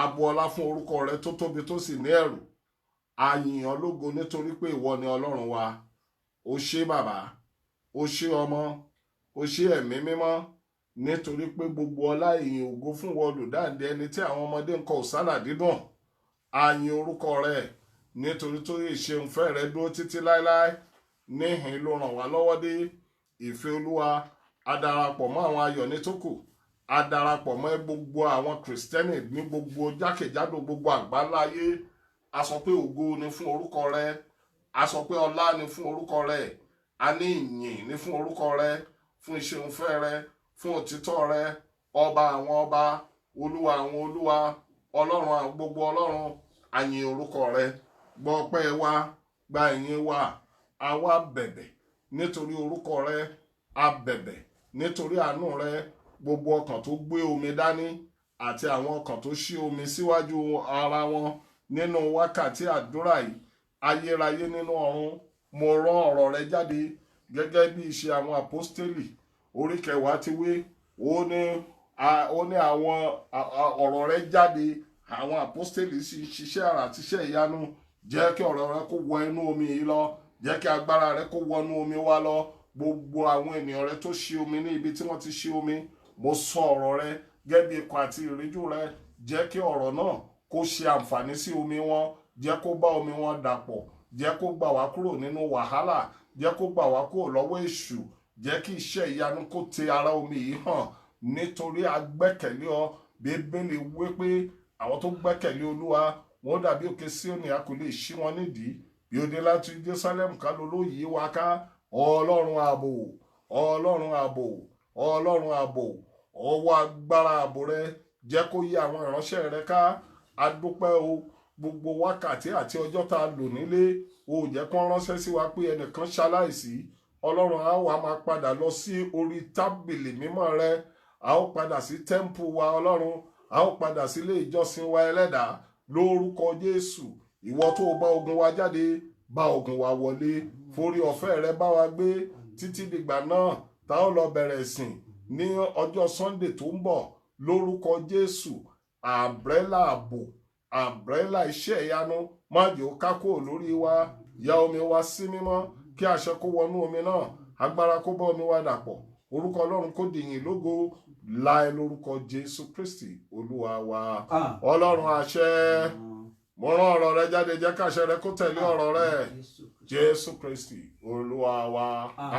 Abo ọlá fún orúkọ rẹ tó tóbi tó sì ní ẹ̀rù. A yìn ọ́ lógo nítorí pé ìwọ ni Ọlọ́run wa. O ṣé bàbá, o ṣé ọmọ o ṣé ẹ̀mí mímọ́ nítorí pé gbogbo ọlá ìyìn ògo fún wọn olùdáǹdè ẹni tí àwọn ọmọdé ń kọ òsánà dídùn a yìn orúkọ rẹ nítorí tó ìṣeun fẹ́ rẹ dúró títí láéláé níhìn ló ràn wá lọ́wọ́ dé ìfẹ́ olúwa a darapọ̀ mọ́ àwọn ayọ̀ ní tókù a darapọ̀ mọ́ gbogbo àwọn kìrìsìtẹ́nì ní gbogbo jákèjádò gbogbo àgbáláyé a sọ pé ògo ni fún orúkọ rẹ a sọ pé ọlá ni fún orúkọ rẹ a ní ìyìn ní fún orúkọ rẹ fún ìṣeun fẹ́ rẹ fún òtítọ́ rẹ ọba àwọn ọba olúwa àwọn olúwa ọlọ́run àwọn gbogbo ọlọ́run a yìn orúkọ rẹ gbọ́ ọpẹ́ wa gba ìyìn wa a wá bẹ̀bẹ̀ nítorí orúkọ rẹ a bẹ̀bẹ̀ nítorí àánú rẹ gbogbo ọkàn tó gbé omi dání àti àwọn ọkàn tó ṣí omi síwájú ara wọn nínú wákàtí àdúrà yìí ayérayé nínú ọ̀run mo rán ọ̀rọ̀ rẹ jáde gẹ́gẹ́ bí ìṣe àwọn àpọ́stélì orí 10 ti wí ó ní àwọn ọ̀rọ̀ rẹ jáde àwọn àpọ́stélì sì ṣiṣẹ́ àrà àtiṣẹ́ ìyanu jẹ́ kí ọ̀rọ̀ rẹ kó wọ inú omi yìí lọ jẹ́ kí agbára rẹ kó wọnú omi wá lọ gbogbo àwọn ènìyàn rẹ tó ṣí omi ní ibi tí wọ́n ti ṣí omi mo sọ ọ̀rọ̀ rẹ gẹ́gẹ́ bí ikọ̀ àti ìríjú rẹ jẹ́ kí ọ̀rọ̀ náà kó ṣe àǹfààní sí omi wọn jẹ́ kó bá omi wọn dàpọ̀ jẹ́ kó gbà wá kúrò nínú wàhálà jẹ́ kó gbà wá kúrò lọ́wọ́ èṣù jẹ́ kí iṣẹ́ ìyanu kó tẹ ara omi yìí hàn nítorí agbẹ́kẹ̀lé ọ bíbélì wí pé àwọn tó gbẹ́kẹ̀lé olúwa wọn dàbí òkè Síónì a kò lè ṣí wọn nídìí bí ó dé láti Jerusalem ká ló lóyìí wá ká ọlọ́run ààbò ọlọ́run ààbò ọlọ́run ààbò ọwọ́ agbára ààbò rẹ jẹ́ kó yí àwọn ìránṣẹ́ rẹ ká adúpẹ́ o gbogbo wákàtí àti ọjọ́ tá a lò nílé o jẹ́ kó ránṣẹ́ sí wa pé ẹnìkan ṣaláìsí ọlọ́run a wá máa padà lọ sí orí tábìlì mímọ́ rẹ a ó padà sí tẹ́ḿpù wa ọlọ́run a ó padà sílé ìjọsìn wa ẹlẹ́dàá lórúkọ Jésù ìwọ tó bá ogun wa jáde bá ogun wa wọlé forí ọ̀fẹ́ rẹ bá wa gbé títí dìgbà náà tá ó lọ bẹ̀rẹ̀ ìsìn ní ọjọ́ Sunday tó ń bọ̀ lórúkọ Jésù àbrẹ́là ààbò àbrẹ́là iṣẹ́ ìyanu má jẹ́ ó ká kúrò lórí wa ya omi wa sí mímọ́ kí àṣẹ kó wọnú omi náà agbára kó bá omi wa dàpọ̀ orúkọ Ọlọ́run kó dìyìn lógo láì lórúkọ Jésù Kristi olúwa wa Ọlọ́run àṣẹ mo rán ọ̀rọ̀ rẹ jáde jẹ́ káṣẹ rẹ kó tẹ̀lé ọ̀rọ̀ rẹ Jésù Kristi olúwa wa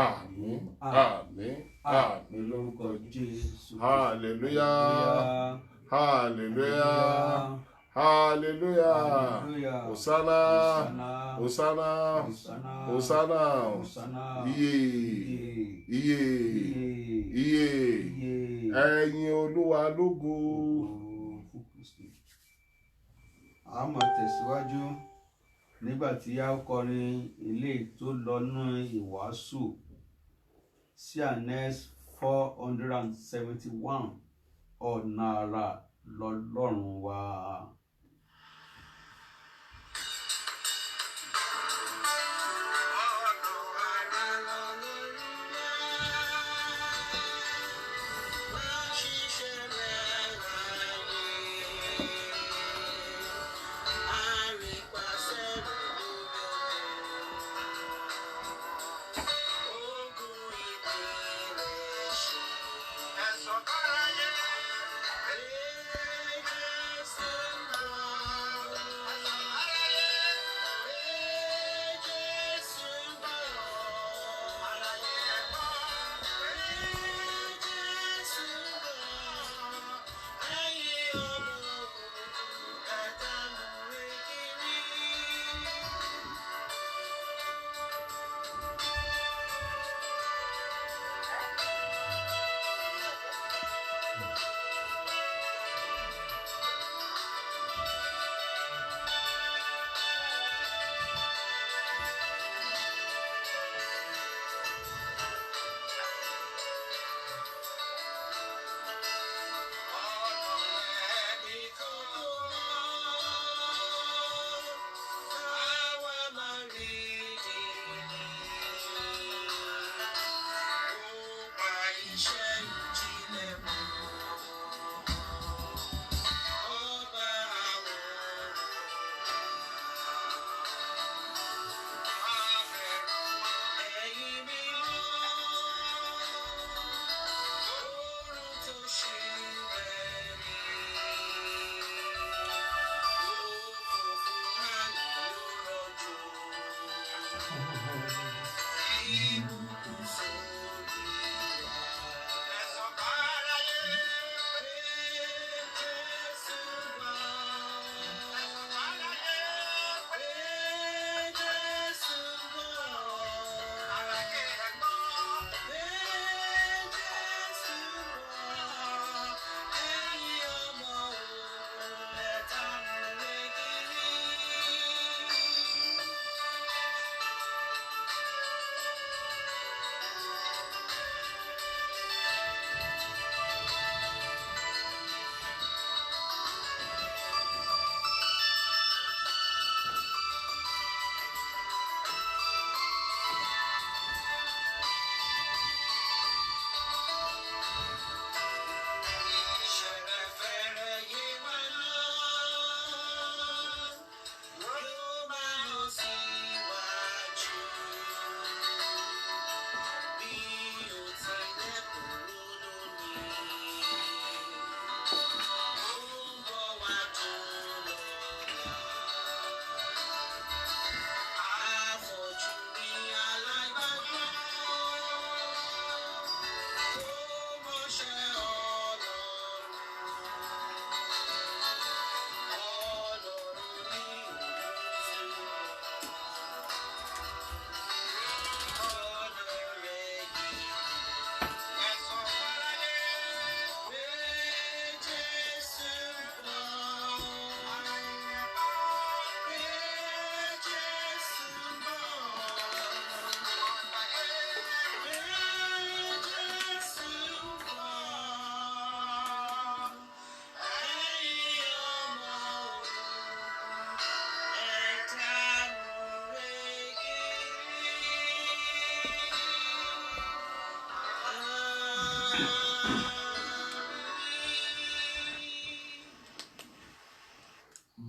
àmín àmín àmín lórúkọ Jésù. hallelujah hallelujah hallelujah hosanna hosanna hosanna iye iye iye ẹ̀yin olúwa lógo. A máa tẹ̀síwájú nígbà tí a kọrin ilé tó lọ nínú ìwàásù CNS 471 ọ̀nà àrà lọ́lọ́run wa.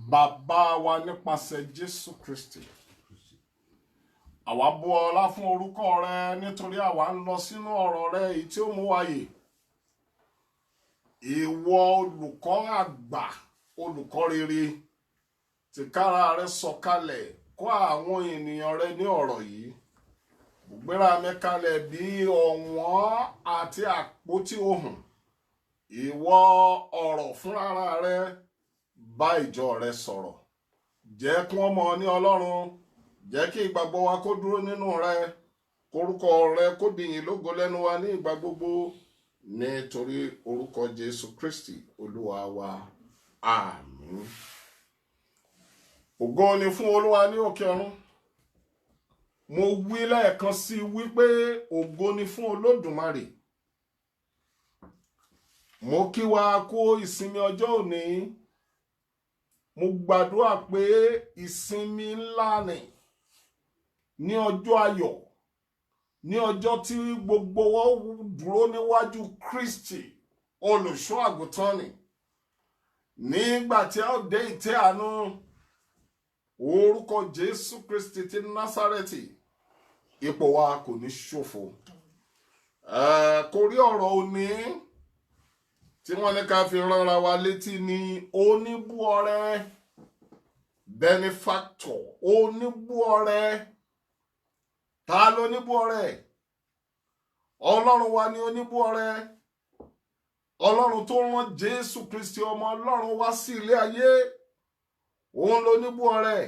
Bàbá wa nípasẹ̀ Jésù Kristi. Àwa bú ọlá fún orúkọ rẹ nítorí àwa ń lọ sínú ọ̀rọ̀ rẹ èyí tí ó mú wáyé. Ìwọ olùkọ́ àgbà, olùkọ́ rere, tìkára rẹ sọ̀kalẹ̀ kọ́ àwọn ènìyàn rẹ ní ọ̀rọ̀ yìí. Gbéra mi kalẹ̀ bí ọ̀wọ́n àti àpótí ohùn. Ìwọ ọ̀rọ̀ fúnra rẹ bá ìjọ rẹ sọ̀rọ̀. Jẹ́ kí wọ́n mọ̀ ọ́ ní Ọlọ́run. Jẹ́ kí ìgbàgbọ́ wa kó dúró nínú rẹ. Orúkọ rẹ kó dìyìn lógo lẹ́nu wa ní ìgbà gbogbo. Nítorí orúkọ Jésù Kristi Olúwa wa. Àmín. Ògo ni fún Olúwa ní òkè ọ̀run. Mo wí lẹ́ẹ̀kan sí wípé ògo ni fún Olódùmarè. Mo kí wa kú ìsinmi ọjọ́ òní. Mo gbàdúrà pé ìsinmi ńlá ni ní ọjọ́ ayọ̀, ní ọjọ́ tí gbogbo wọn dúró níwájú Kristi olùṣọ́ àgùntàn ni. Nígbà tí a ó dé ìtẹ́ àánú, orúkọ Jésù Kristi ti Násárẹ́tì, ipò wa kò ní ṣòfò. Kò rí ọ̀rọ̀ òní tí wọ́n ní ká fi ránra wa létí ní oníbúọrẹ, benefactor, oníbúọrẹ. Ta ló oníbúọrẹ? Ọlọ́run wa ni oníbúọrẹ. Ọlọ́run tó rán Jésù Kristi ọmọ Ọlọ́run wá sí ilé ayé. Òun ló oníbúọrẹ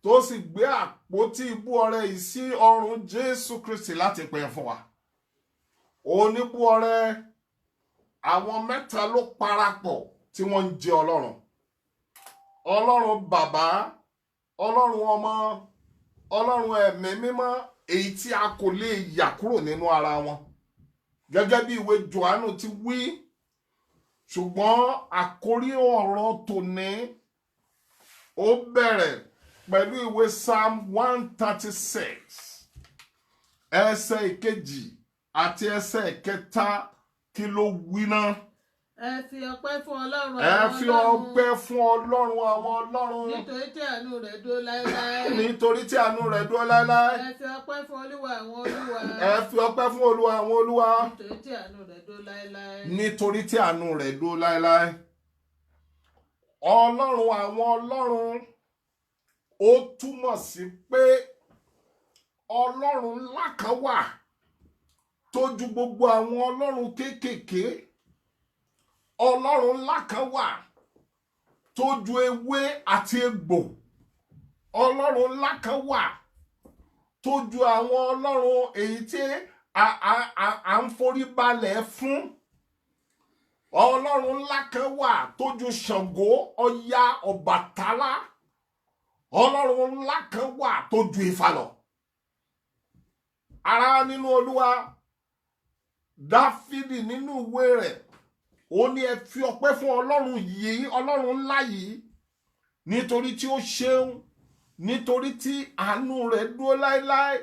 tó sì gbé àpótí ìbúọrẹ yìí sí ọrùn Jésù Kristi láti pẹ́ fún wa. Oníbúọrẹ, àwọn mẹ́ta ló parapọ̀ tí wọ́n ń jẹ́ Ọlọ́run. Ọlọ́run Bàbá, Ọlọ́run Ọmọ, Ọlọ́run Ẹ̀mí Mímọ́, èyí tí a kò lè yà kúrò nínú ara wọn. Gẹ́gẹ́ bí ìwé Jòhánù ti wí, ṣùgbọ́n àkórí ọ̀rọ̀ tòní ó bẹ̀rẹ̀ pẹ̀lú ìwé Psalm 136, ẹsẹ̀ ìkejì àti ẹsẹ̀ ìkẹta. Kí ló wí náà? Ẹ fi ọpẹ́ fún Ọlọ́run ẹ fi ọpẹ́ fún Ọlọ́run àwọn ọlọ́run. Nítorí tí àánú rẹ̀ dúró láéláé. Nítorí tí àánú rẹ̀ dúró láéláé. Ẹ fi ọpẹ́ fún Olúwa àwọn olúwa. Ẹ fi ọpẹ́ fún Olúwa àwọn olúwa. Nítorí tí àánú rẹ̀ dúró láéláé. Nítorí tí àánú rẹ̀ dúró láéláé. Ọlọ́run àwọn ọlọ́run ó túmọ̀ sí pé Ọlọ́run ńlá kan wà tó ju gbogbo àwọn ọlọ́run kéékèèké. Ọlọ́run ńlá kan wà tó ju ewé àti egbò. Ọlọ́run ńlá kan wà tó ju àwọn ọlọ́run èyí tí à ń forí balẹ̀ fún. Ọlọ́run ńlá kan wà tó ju Ṣàngó, Ọya, Ọbàtálá. Ọlọ́run ńlá kan wà tó ju Ifá lọ. Ará nínú Olúwa, Dáfídì nínú ìwé rẹ̀ ó ní ẹ fi ọpẹ́ fún Ọlọ́run yìí, Ọlọ́run ńlá yìí, nítorí tí ó ṣeun, nítorí tí àánú rẹ̀ dúró láéláé.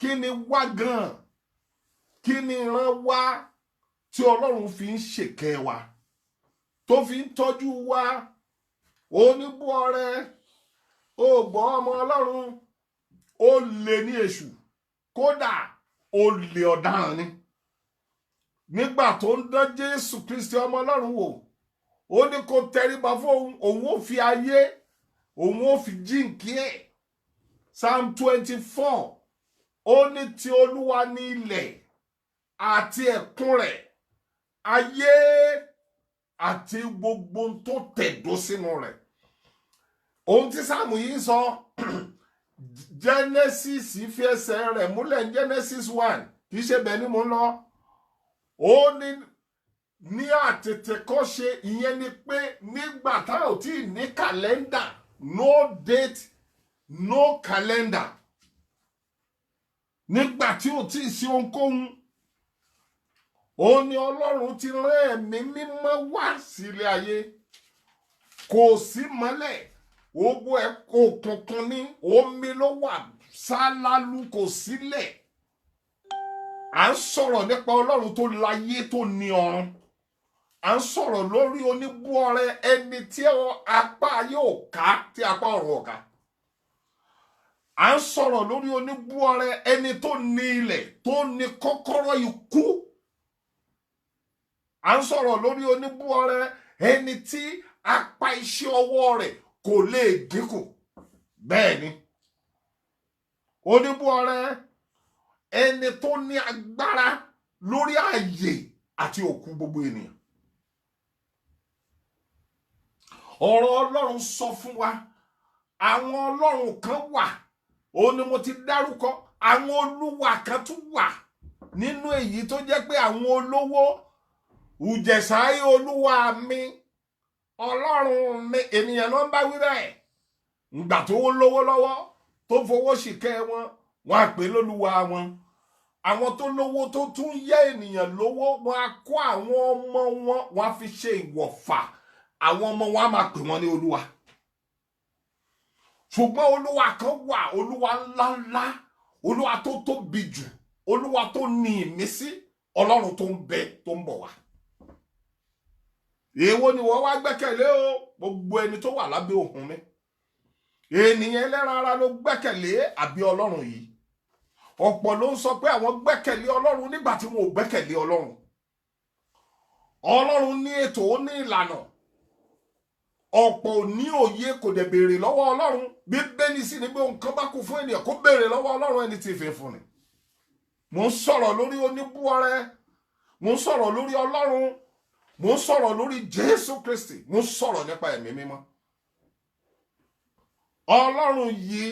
Kí ni wá gan? Kí ni ìran wá tí Ọlọ́run fi ń ṣèkẹ́ wa, tó fi ń tọ́jú wa? Oníbúọrẹ, ó gbọ́ ọmọ Ọlọ́run, ó lè ní èṣù, kódà ó lè ọ̀daràn ni. Nígbà tó ń dán Jésù Kristi ọmọ Ọlọ́run wò, ó ní kó tẹríba fún òun ó fi ayé, òun ó fi jíǹkí ẹ̀. Psalm 24, ó ní ti Olúwa ní ilẹ̀ àti ẹ̀kún rẹ̀, ayé àti gbogbo tó tẹ̀dó sínú rẹ̀. Ohun tí sáàmù yìí sọ, Genesis fi ẹsẹ̀ rẹ̀ múlẹ̀ ní Genesis 1, kì í ṣe bẹ́ẹ̀ ni mo ń lọ. Ó ní àtètèkọ́ṣe, ìyẹn ni pé nígbà tá ò tí ì ní kàlẹ́ndà, no date, no calendar. Nígbà tí ò tí ì sí ohunkóhun, ó ní Ọlọ́run ti rán ẹ̀mí mímọ́ wá sílé ayé. Kò sí mọ́lẹ̀, gbogbo ẹ̀ kò kankan ní, omi ló wà, ṣáláàlú kò sílẹ̀. À ń sọ̀rọ̀ nípa Ọlọ́run tó láyé tó ní ọ̀run. à ń sọ̀rọ̀ lórí oníbú ọrẹ, ẹni tí apá yóò ká tí apá ọ̀run ọ̀ka. À ń sọ̀rọ̀ lórí oníbú ọrẹ, ẹni tó ní ilẹ̀, tó ní kọ́kọ́rọ́ ikú. À ń sọ̀rọ̀ lórí oníbú ọrẹ, ẹni tí apá iṣẹ́ ọwọ́ rẹ̀ kò lè dínkù. Bẹ́ẹ̀ ni, oníbú ọrẹ, ẹni tó ní agbára lórí ààyè àti òkú gbogbo ènìyàn. Ọ̀rọ̀ Ọlọ́run sọ fún wa, àwọn ọlọ́run kan wà, ó ní mo ti dárúkọ, àwọn olúwa kan tún wà nínú èyí tó jẹ́ pé àwọn olówó, ùjẹ̀sáyé olúwa mi, ọlọ́run mi, ènìyàn náà bá wí bẹ́ẹ̀. Ìgbà tó lówó lọ́wọ́, tó fowó ṣìkẹ́ wọn, wọn á pè lólúwa wọn. Àwọn tó lówó tó tún yẹ ènìyàn lówó, wọn á kó àwọn ọmọ wọn á fi ṣe ìwọ̀fà. Àwọn ọmọ wọn á máa pè wọn ní olúwa. Ṣùgbọ́n olúwa kan wà, olúwa ńláńlá, olúwa tó tóbi jù, olúwa tó ní ìmísí, ọlọ́run tó ń bẹ tó ń bọ̀ wá. Èwo ni wọ́n wá gbẹ́kẹ̀lé o? Gbogbo ẹni tó wà lábẹ́ ohùn mi. Ènìyàn ẹlẹ́ran ara ló gbẹ́kẹ̀lé àbí ọlọ́run yìí? Ọ̀pọ̀ ló ń sọ pé àwọn gbẹ́kẹ̀lé ọlọ́run nígbà tí wọn ò gbẹ́kẹ̀lé ọlọ́run. Ọlọ́run ní ètò, ó ní ìlànà. Ọ̀pọ̀ ní òye kò dẹ̀ béèrè lọ́wọ́ ọlọ́run. Bíbélì sì ni pé nǹkan bá kù fún ènìyàn kó béèrè lọ́wọ́ ọlọ́run, ẹni tí ì fẹ́ fún ni. Mo ń sọ̀rọ̀ lórí oníbú ọrẹ, mo ń sọ̀rọ̀ lórí ọlọ́run, mo ń sọ̀rọ̀ lórí Jésù Kristi, mo ń sọ̀rọ̀ nípa ẹ̀mí mímọ́. Ọlọ́run yìí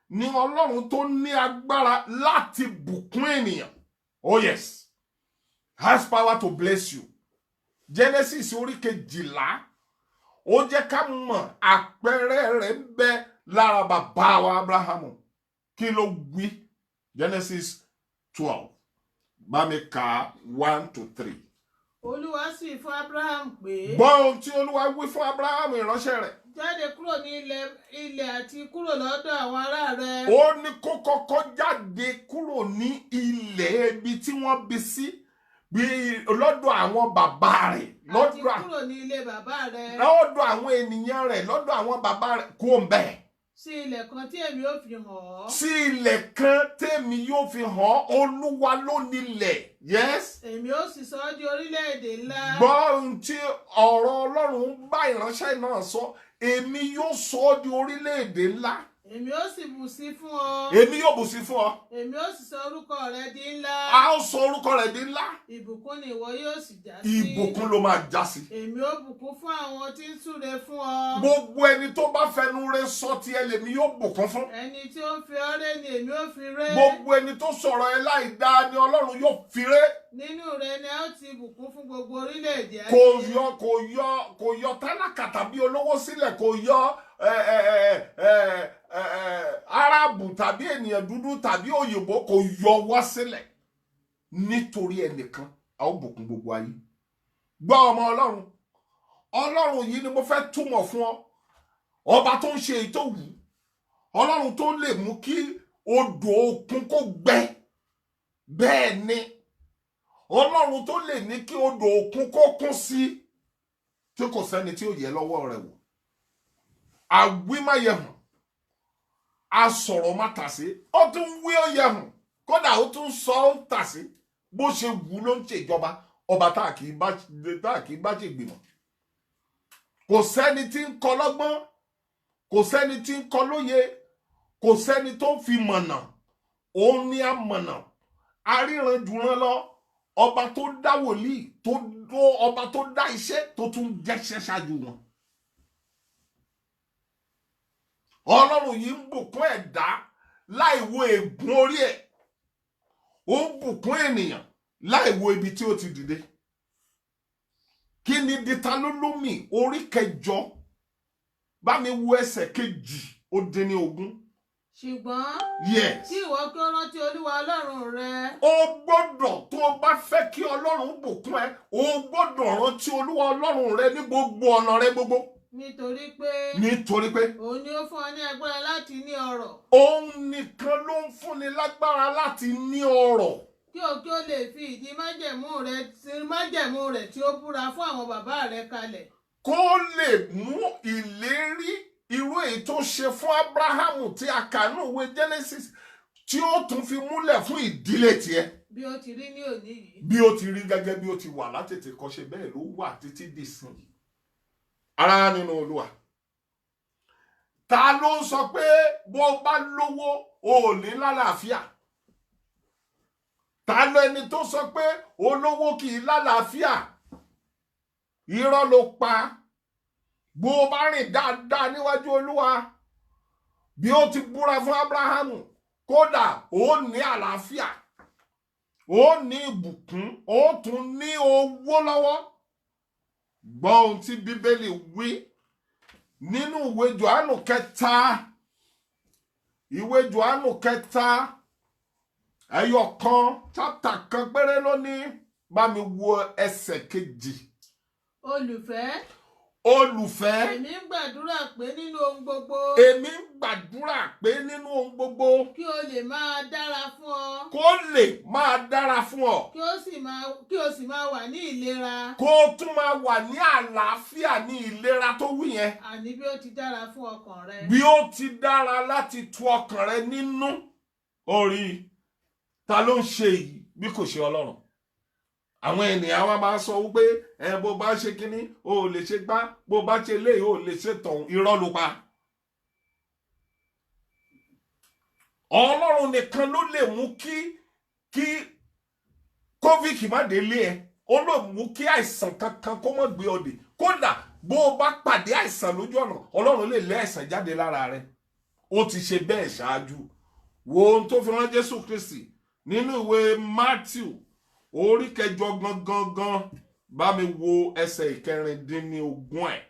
ni ọlọ́run tó ní agbára láti bùkún ènìyàn. Oh yes, has power to bless you. Genesis orí 12, ó jẹ́ ká mọ̀ àpẹẹrẹ rẹ̀ ń bẹ lára bàbá wa Abrahamu. Kí ló wí? Genesis 12, bá mi kà 1 to 3. Olúwa sì fún Abraham pé. Gbọ́ ohun tí Olúwa wí fún Abrahamu ìránṣẹ́ rẹ̀. Jáde kúrò ní ilẹ̀ àti kúrò lọ́dọ̀ àwọn ará rẹ. Ó ní kó kọ́kọ́ jáde kúrò ní ilẹ̀ ibi tí wọ́n bí sí, bí lọ́dọ̀ àwọn bàbá rẹ̀. Àti kúrò ní ilé bàbá rẹ. Lọ́dọ̀ àwọn ènìyàn rẹ̀, lọ́dọ̀ àwọn bàbá rẹ̀, kó ń bẹ̀. Sí ilẹ̀ kan tí èmi yóò fi hàn ọ́. Sí ilẹ̀ kan tèmi yóò fi hàn ọ́. Olúwa ló nílẹ̀. Yes. Èmi ó sì sọ ọ́ di orílẹ̀-èdè ńlá. Gbọ́ ohun tí ọ̀rọ̀ Ọlọ́run ń bá ìránṣẹ́ náà sọ. Èmi yóò sọ ọ́ di orílẹ̀-èdè ńlá. Èmi ó sì bù sí fún ọ. Èmi yóò bù sí fún ọ. Èmi ó sì sọ orúkọ rẹ di ńlá. A ó sọ orúkọ rẹ̀ di ńlá. Ìbùkún ni ìwọ yóò sì já sí. Ìbùkún ló máa já sí. Èmi ó bùkún fún àwọn tí ń súre fún ọ. Gbogbo ẹni tó bá fẹnu rẹ̀ sọ tiẹ̀ lèmi yóò bùkún fún. Ẹni tí ó ń fi ọ́ ré ni èmi ó fi ré. Gbogbo ẹni tó sọ̀rọ̀ ẹ láì dáa ni Ọlọ́run yóò fi ré. Nínú rẹ ni a ó ti bùkún fún gbogbo orílẹ̀-èdè ayé. Kò yọ tálákà tàbí olówó sílẹ̀, kò yọ Árábù tàbí ènìyàn dúdú tàbí òyìnbó, kò yọ wá sílẹ̀. Nítorí ẹnìkan a ó bùkún gbogbo ayé. Gbọ́ ọmọ Ọlọ́run, Ọlọ́run yìí ni mo fẹ́ túmọ̀ fún ọ. Ọba tó ń ṣe èyí tó wù, Ọlọ́run tó lè mú kí odò òkun kó gbẹ. Bẹ́ẹ̀ ni, Ọlọ́run tó lè ní kí odò òkun kó kún sí, tí kò sẹ́ni tí ó yẹ lọ́wọ́ rẹ̀ wò. Àwímáyẹ̀hùn, asọ̀rọ̀ má tàsé, ó tún wí ó yẹ̀hùn, kódà ó tún sọ ó ń tàsé. Bó ṣe wù ló ń ṣèjọba, ọba tá kì í bá ṣègbìmọ̀. Kò sẹ́ni tí ń kọ lọ́gbọ́n, kò sẹ́ni tí ń kọ lóye, kò sẹ́ni tó ń fi mọ̀nà. Òun ni amọ̀nà, aríran jùran lọ. Ọba tó dá wòlíì, ọba tó dá iṣẹ́ tó tún jẹ́ṣẹ́ ṣáájú wọn. Ọlọ́run yìí ń bùkún ẹ̀dá láì wo ègún orí ẹ̀. Ó ń bùkún ènìyàn láì wo ibi tí ó ti dìde. Kí ni Dítalólómì orí 8, bá mi wo ẹsẹ̀ 2-20. Ṣùgbọ́n yes, kí ìwọ kí ó rántí Olúwa Ọlọ́run rẹ. O gbọ́dọ̀, tó o bá fẹ́ kí Ọlọ́run bùkún ẹ, o gbọ́dọ̀ rántí Olúwa Ọlọ́run rẹ ní gbogbo ọ̀nà rẹ gbogbo. Nítorí pé òun ni ó fún ọ ní agbára láti ní ọrọ̀. Òun nìkan ló ń fúnni lágbára láti ní ọrọ̀. Kí kí o lè fi ìdí májẹ̀mú rẹ̀ tí ó búra fún àwọn bàbá rẹ̀ kalẹ̀. Kó lè mú ìlérí irú èyí tó ṣe fún Ábúráhámù tí a kà ní ìwé Genesis tí ó tún fi múlẹ̀ fún ìdílé tiẹ̀. Bí ó ti rí ní òní yìí. Bí ó ti rí gẹ́gẹ́ bí ó ti wà látètè kọ́ṣe bẹ́ẹ̀ ló wà títí dìsìn. Ará nínú Olúwa. Ta ló sọ pé bó bá lówó o ò ní lálàáfíà? Ta ló ẹni tó sọ pé olówó kì í lálàáfíà? Irọ́ ló pa. Bó bá rìn dáadáa níwájú Olúwa bí ó ti búra fún Ábúráhámù, kódà ó ní àlàáfíà, ó ní ìbùkún, ó tún ní owó lọ́wọ́. Gbọ́ ohun tí Bíbélì wí nínú ìwé Jòhánù kẹta, ìwé Jòhánù kẹta ẹyọ kan chapter kan péré lónìí, bá mi wo ẹsẹ̀ kejì. Olùfẹ́, èmi ń gbàdúrà pé nínú ohun gbogbo. Èmi ń gbàdúrà pé nínú ohun gbogbo. Kí o lè máa dára fún ọ. Kó lè máa dára fún ọ. Kí o sì máa wà ní ìlera. Kó o tún máa wà ní àlàáfíà ní ìlera tó wí yẹn. Àní bí ó ti dára fún ọkàn rẹ. Bí ó ti dára láti tu ọkàn rẹ nínú. Orí ta ló ń ṣe èyí bí kò ṣe Ọlọ́run? Àwọn ènìyàn wa máa sọ wípé bó bá ṣe kíní o ò lè ṣe gbá, bó bá ṣe léyìí o ò lè ṣe tọ̀hún. Irọ́ ló pa. Ọlọ́run nìkan ló lè mú kí COVID má délé ẹ. Ó lè mú kí àìsàn kankan kó má gbé ọ dé. Kódà bó o bá pàdé àìsàn lójú ọ̀nà, Ọlọ́run lè lé àìsàn jáde lára rẹ. Ó ti ṣe bẹ́ẹ̀ ṣáájú. Wo ohun tó fi rán Jésù Kristi nínú ìwé Matthew orí 8 gangan, bá mi wo ẹsẹ̀ 16 ẹ̀.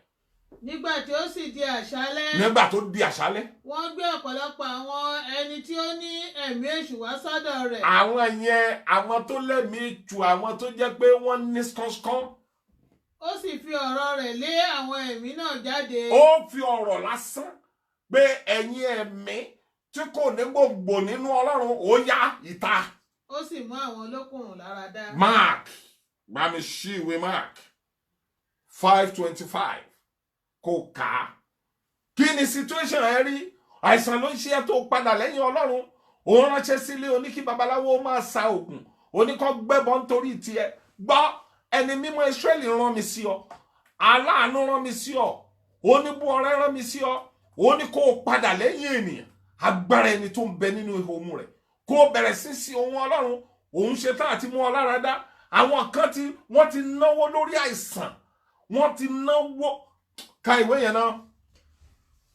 Nígbà tí ó sì di àṣálẹ́. Nígbà tó di àṣálẹ́. Wọ́n gbé ọ̀pọ̀lọpọ̀ àwọn ẹni tí ó ní ẹ̀mí èṣù wá sọ́dọ̀ rẹ̀. Àwọn yẹn, àwọn tó lẹ́mìí èṣù, àwọn tó jẹ́ pé wọ́n ní skánskán. Ó sì fi ọ̀rọ̀ rẹ̀ lé àwọn ẹ̀mí náà jáde. Ó fi ọ̀rọ̀ lásán pé ẹ̀yin ẹ̀mí tí kò ní gbòǹgbò nínú Ọlọ́run ó yá ìta. Ó sì mú àwọn olókùnrùn lára dá. Mark, bá mi ṣí ìwé Mark 5:25 kò ká. Kí ni situation ẹ rí? Àìsàn ló ń ṣe ẹ́ tó padà lẹ́yìn Ọlọ́run. Ó ránṣẹ́ sílé oníkí babaláwo máa sa ògùn, oníkọ́ gbẹ́bọ nítorí tiẹ̀. Gbọ́, ẹni mímọ́ Ísírẹ́lì rán mi sí ọ, aláàánú rán mi sí ọ, oníbúọrẹ́ rán mi sí ọ, ó ní kó o padà lẹ́yìn ènìyàn. Agbára ẹni tó ń bẹ nínú ihò rẹ̀ kó o bẹ̀rẹ̀ sí ohun Ọlọ́run. Òun ṣetán àti mú ọ lára dá. Àwọn kan wọ́n ti náwó lórí àìsàn, wọ́n ti náwó. Ka ìwé yẹn náà.